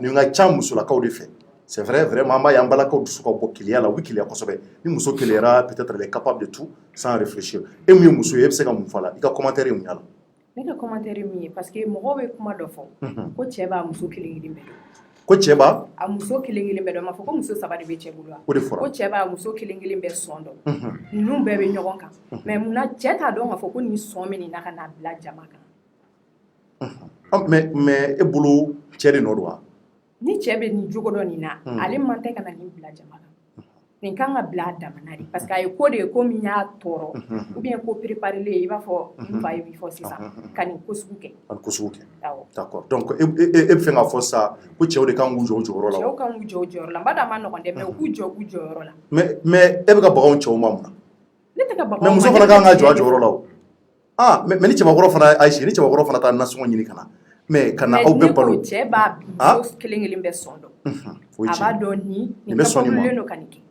nin ka ca musolakaw de fɛ c'est vrai vraiment ma yambala ko dusu ko kiliya la wikiliya kosobe ni muso kilera peut-être elle est capable de tout sans réfléchir et mu muso ye se ka mun fala i ka commentaire mu yala ne ka commentaire mi parce que mo be kuma do fo ko cheba muso kilingiri mbedo ko cheba a muso kilingiri mbedo ma fo ko muso sabari be chebulwa ko cheba muso kilingiri mbe sondo nu be be nyogon kan mais muna cheta do ma fo ko ni somme ni naka na bla jamaka mais e bulu chede no do ni chebe ni jogo do ni na ale mante kana ni bla jamaka ni kanga bla damanari parce que ay ko de ko mi nya toro ou bien ko préparer le il va fo il faut c'est ça kani ko suke d'accord donc e fe nga fo ça ko chewo de kan wujo joro la chewo kan wujo joro la mbada man no konde mais wujo joro la mais e be ka bagon chewo mamuna ne te ka bagon mais muso fana kan nga joro la mais ni chewo goro fana aishi ni chewo goro fana ta nasungo nyini kana mais kana au be balo cheba so kilingili mbe sondo abado ni ka problème no kaniki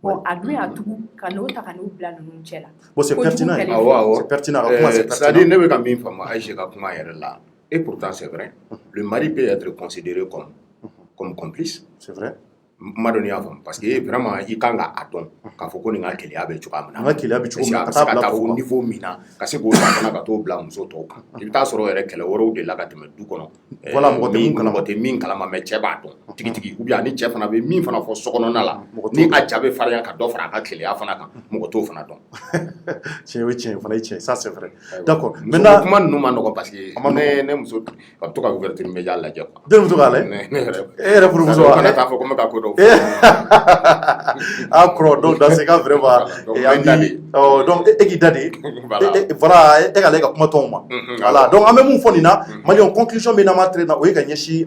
bon adui atugu kano ta kanu bla no nchela bon c'est pertinent c'est pertinent c'est-à-dire ne be ka min fama Aïcha ka kuma yere la et pourtant c'est vrai le mari peut être considéré comme complice c'est vrai madoni avant parce que vraiment il kanga aton ka fo ko ni ngal kele abe chuka mana ngal kele abe chuka ka ta fo niveau mina ka se go ta ka to bla muso to kan il ta soro yere kele woro de la ka teme du kono voilà mo te min kala ma me cheba ton tigi ou bien ni chef na be min fana fo sokono na la ni a jabe fara ka do fara ka kele afana kan mo to fana don tiens fana tiens ça c'est vrai d'accord maintenant comment nous mano parce que ne muso ka to ka ouverture média la je quoi de muso ka le e pour muso ka ta fo comme ka ko donc dans ce cas vraiment donc Egidadi voilà et ga kuma ton ma voilà donc en même fois nina mali en conclusion mais na matre na oye ganyeshi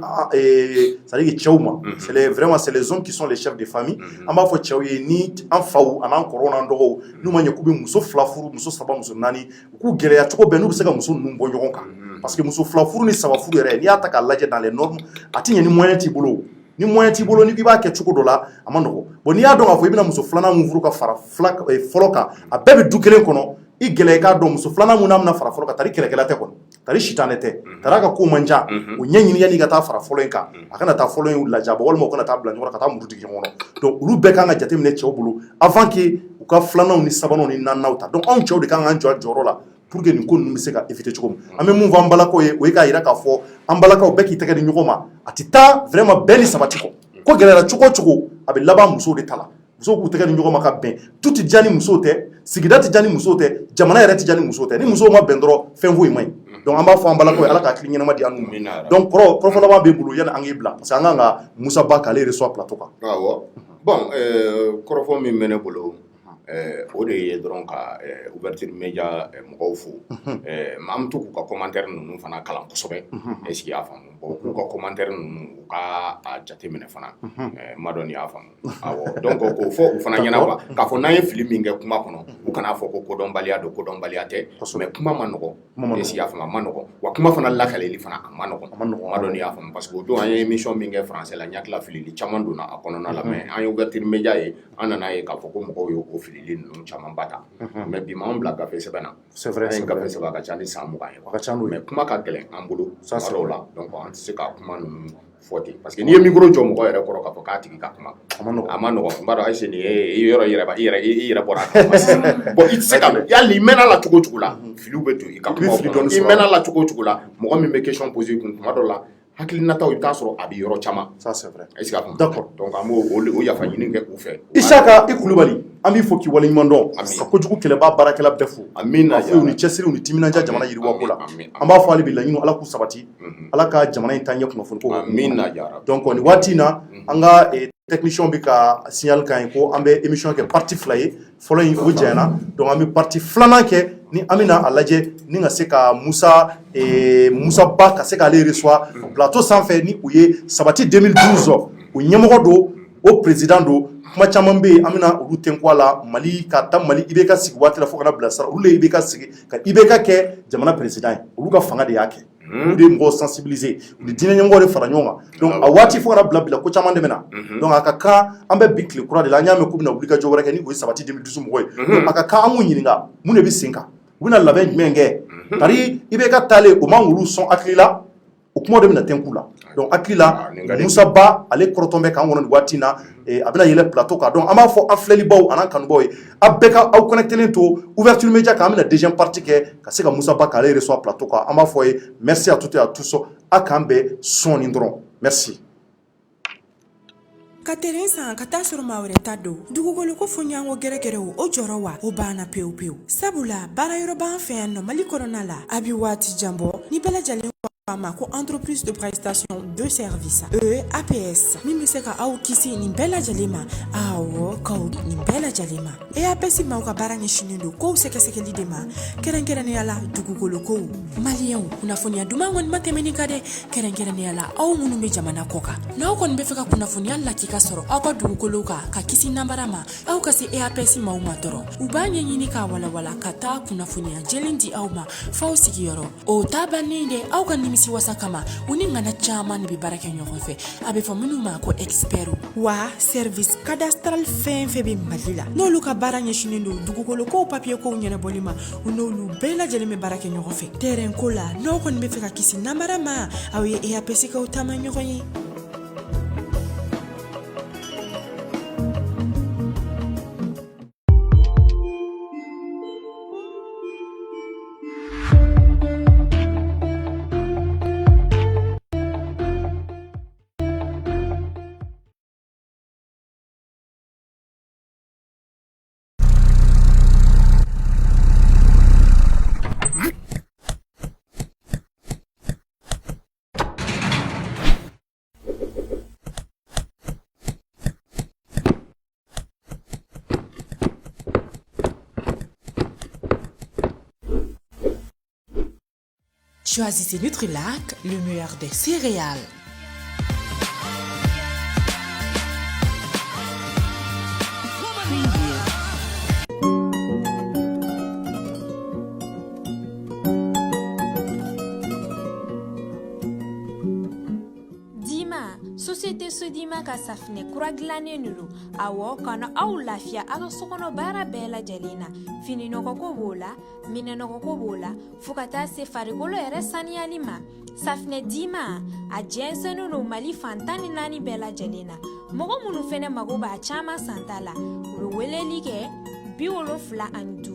ça dit chewma c'est les hommes qui sont les chefs de famille amba fo chewye ni en faou en corona ndo nu manye kubi muso flafuru muso saba muso nani ku gele ya choko benu biseka muso numbo nyoka parce que muso flafuru ni saba furu re ni ataka laje dans les normes atinya ni moyen ti bolo ni moyen ti bolo ni biba ke chuko dola amandoko bon ni ya donga fo ibina muso flana mu vuru ka fara flak foloka a bebe dukelen kono i gele ka do muso flana mu namna fara foloka tari kele kele te kono tari shitanete taraka ko manja o nyenyi yani ga ta fara foloenka akana ta foloen la jabo wal mo kana ta bla nyora ka ta mudu digi mono donc ulu be kan ga jate mine chew bolo avant que u ka flana ni sabano ni nanauta donc on chew de kan an joro la pour que ni ko nu se ka éviter chuko ame mu va mbala ko e ka ira ka fo ambala ka o beki tege ni nyoma atita vraiment beli sabatiko ko gelera chuko abe laba muso de tala muso ku tege ni nyoma ka ben tout jani muso te sigidati jani muso te jamana yere ti jani muso te ni muso ma bendro fenvo imai donc amba fo ambala ko ala ka klinya na madi anu donc pro fo laba be bulu yana angi bla parce que anga musa ba ka le reçoit plateau ka bon korofo mi mene bolo o de ye dɔrɔn ka ouverture média mɔgɔw fo am to k'u ka commentaire ninnu fana kalan kosɛbɛ est-ce que y'a faamu bon k'u ka commentaire ninnu u ka a jateminɛ fana ma dɔn ni y'a faamu awɔ donc k'o fɔ u fana ɲɛna quoi k'a fɔ n'an ye fili min kɛ kuma kɔnɔ u kana fɔ ko kodɔnbaliya don kodɔnbaliya tɛ mais kuma ma nɔgɔn est-ce que y'a faamu a ma nɔgɔn wa kuma fana lakaleli fana a ma nɔgɔn ma dɔn ni y'a faamu parce que o don an ye émission min kɛ français la ɲakila filili caman donna a kɔnɔna la mais an ye ouverture média ye an nana ye k'a fɔ ko mɔgɔw ye o fili ninnu caman bata mais bi m'an bila gafe sɛbɛn na c'est vrai an ye gafe sɛbɛn ka ca ni san 20 ye mais kuma ka gɛlɛn an bolo ça c'est la donc an tɛ se ka kuma ninnu fɔ ten parce que n'i ye micro jɔ mɔgɔ yɛrɛ kɔrɔ k'a fɔ k'a tigi ka kuma a ma nɔgɔn n b'a dɔn Ayise nin ye yɔrɔ i yɛrɛ bɔra a kama sisan bon i tɛ se ka yali i mɛnna la cogo o cogo la filiw bɛ to i ka kuma kɔnɔ i mɛnna la cogo o cogo la mɔgɔ min bɛ question poser kun tuma dɔ la hakilinataw i bɛ taa sɔrɔ a bɛ yɔrɔ caman ça c'est vrai est-ce que a faamu d'accord donc an b'o yafa ɲini kɛ u fɛ Isaka i Kulubali an b'i fɔ k'i waleɲuman dɔn ka kojugu kɛlɛba baarakɛla bɛɛ fo amina fo ni cɛsiriw ni timinanja jamana yiriwa ko la an b'a fɔ hali bi laɲiniw Ala k'u sabati Ala ka jamana in taa ɲɛ kunnafoni ko amina yarabi donc nin waati in na an ka technicien bɛ ka signal kan ye ko an bɛ émission kɛ partie fila ye fɔlɔ in o janyana donc an bɛ partie filanan kɛ ni an bɛna a lajɛ ni ka se ka Musa Ba ka se k'ale reçoit plateau sanfɛ ni u ye sabati 2012 o ɲɛmɔgɔ don o président don kuma caman bɛ yen an bɛna olu tɛnku a la Mali ka taa Mali IBK sigi waati la fo kana bila sara olu de IBK sigi ka IBK kɛ jamana président ye olu ka fanga de y'a kɛ olu de ye mɔgɔw sensibiliser u ni diinɛ ɲɛmɔgɔ de fara ɲɔgɔn kan donc a waati fo kana bila ko caman de bɛ na donc a ka kan an bɛ bi tile kura de la an y'a mɛn k'u bɛna wulikajɔ wɛrɛ kɛ ni o ye sabati 2012 mɔgɔ ye a ka kan an b'u ɲininka mun de bɛ sen kan u bɛna labɛn jumɛn kɛ tari IBK taalen o man olu sɔn hakili la o kuma de bɛna tɛnku la donc hakili la Musa Ba ale kɔrɔtɔn bɛ k'an kɔnɔ nin waati na a bɛna yɛlɛ plateau kan donc an b'a fɔ an filɛlibaw an'an kanubaw ye a bɛɛ ka aw connectelen to Ouverture Media kan an bɛna deuxième partie kɛ ka se ka Musa Ba k'ale reçoit plateau kan an b'a fɔ ye merci à toutes et à tous a k'an bɛn sɔn nin dɔrɔn merci. Ka terrain san ka taa sɔrɔ maa wɛrɛ ta don dugukolo ko fɔ ɲango gɛrɛgɛrɛw o jɔrɔ wa o banna pewu pewu sabula baara yɔrɔ b'an fɛ yan nɔ Mali kɔnɔna la a bi waati jan bɔ ni bɛɛ lajɛlen ko entreprise de prestation de service EAPS min bɛ se ka aw kisi nin bɛɛ lajɛlen ma awɔ kaw nin bɛɛ lajɛlen ma EAPS m'aw ka baara ɲɛsinnen don kow sɛgɛsɛgɛli de ma kɛrɛnkɛrɛnnenya la dugukolo kow maliyɛnw kunnafoniya duman kɔni ma tɛmɛ ni ka dɛ kɛrɛnkɛrɛnnenya la aw minnu bɛ jamana kɔ kan n'aw kɔni bɛ fɛ ka kunnafoniya lakika sɔrɔ aw ka dugukolo kan ka kisi nambara ma aw ka se EAPS m'aw ma dɔrɔn u b'a ɲɛɲini k'a walawala ka taa kunnafoniya jɛlen di aw ma f'aw sigiyɔrɔ o ta bannen dɛ aw ka nimisi wasa kama u ni ŋana caman de bɛ baara kɛ ɲɔgɔn fɛ a bɛ fɔ minnu ma ko expert wa service cadastral fɛn fɛn bɛ Mali la n'olu ka baara ɲɛsinnen don dugukolo kow papier kow ɲɛnabɔli ma u n'olu bɛɛ lajɛlen bɛ baara kɛ ɲɔgɔn fɛ terrain ko la n'aw kɔni bɛ fɛ ka kisi nambara ma aw ye EAPS kaw taama ɲɔgɔn ye. Choisissez Nutri-Lac, le meilleur des céréales. Société Sodima ka safinɛ kura dilannen de don awɔ kana aw lafiya a ka sokɔnɔ baara bɛɛ lajɛlen na fini nɔgɔko b'o la minɛ nɔgɔko b'o la fo ka taa se farikolo yɛrɛ saniyali ma safinɛ Dima a jɛnsɛnnen don Mali fan 14 bɛɛ lajɛlen na mɔgɔ minnu fɛnɛ mago b'a caman santa la u bɛ weleli kɛ 75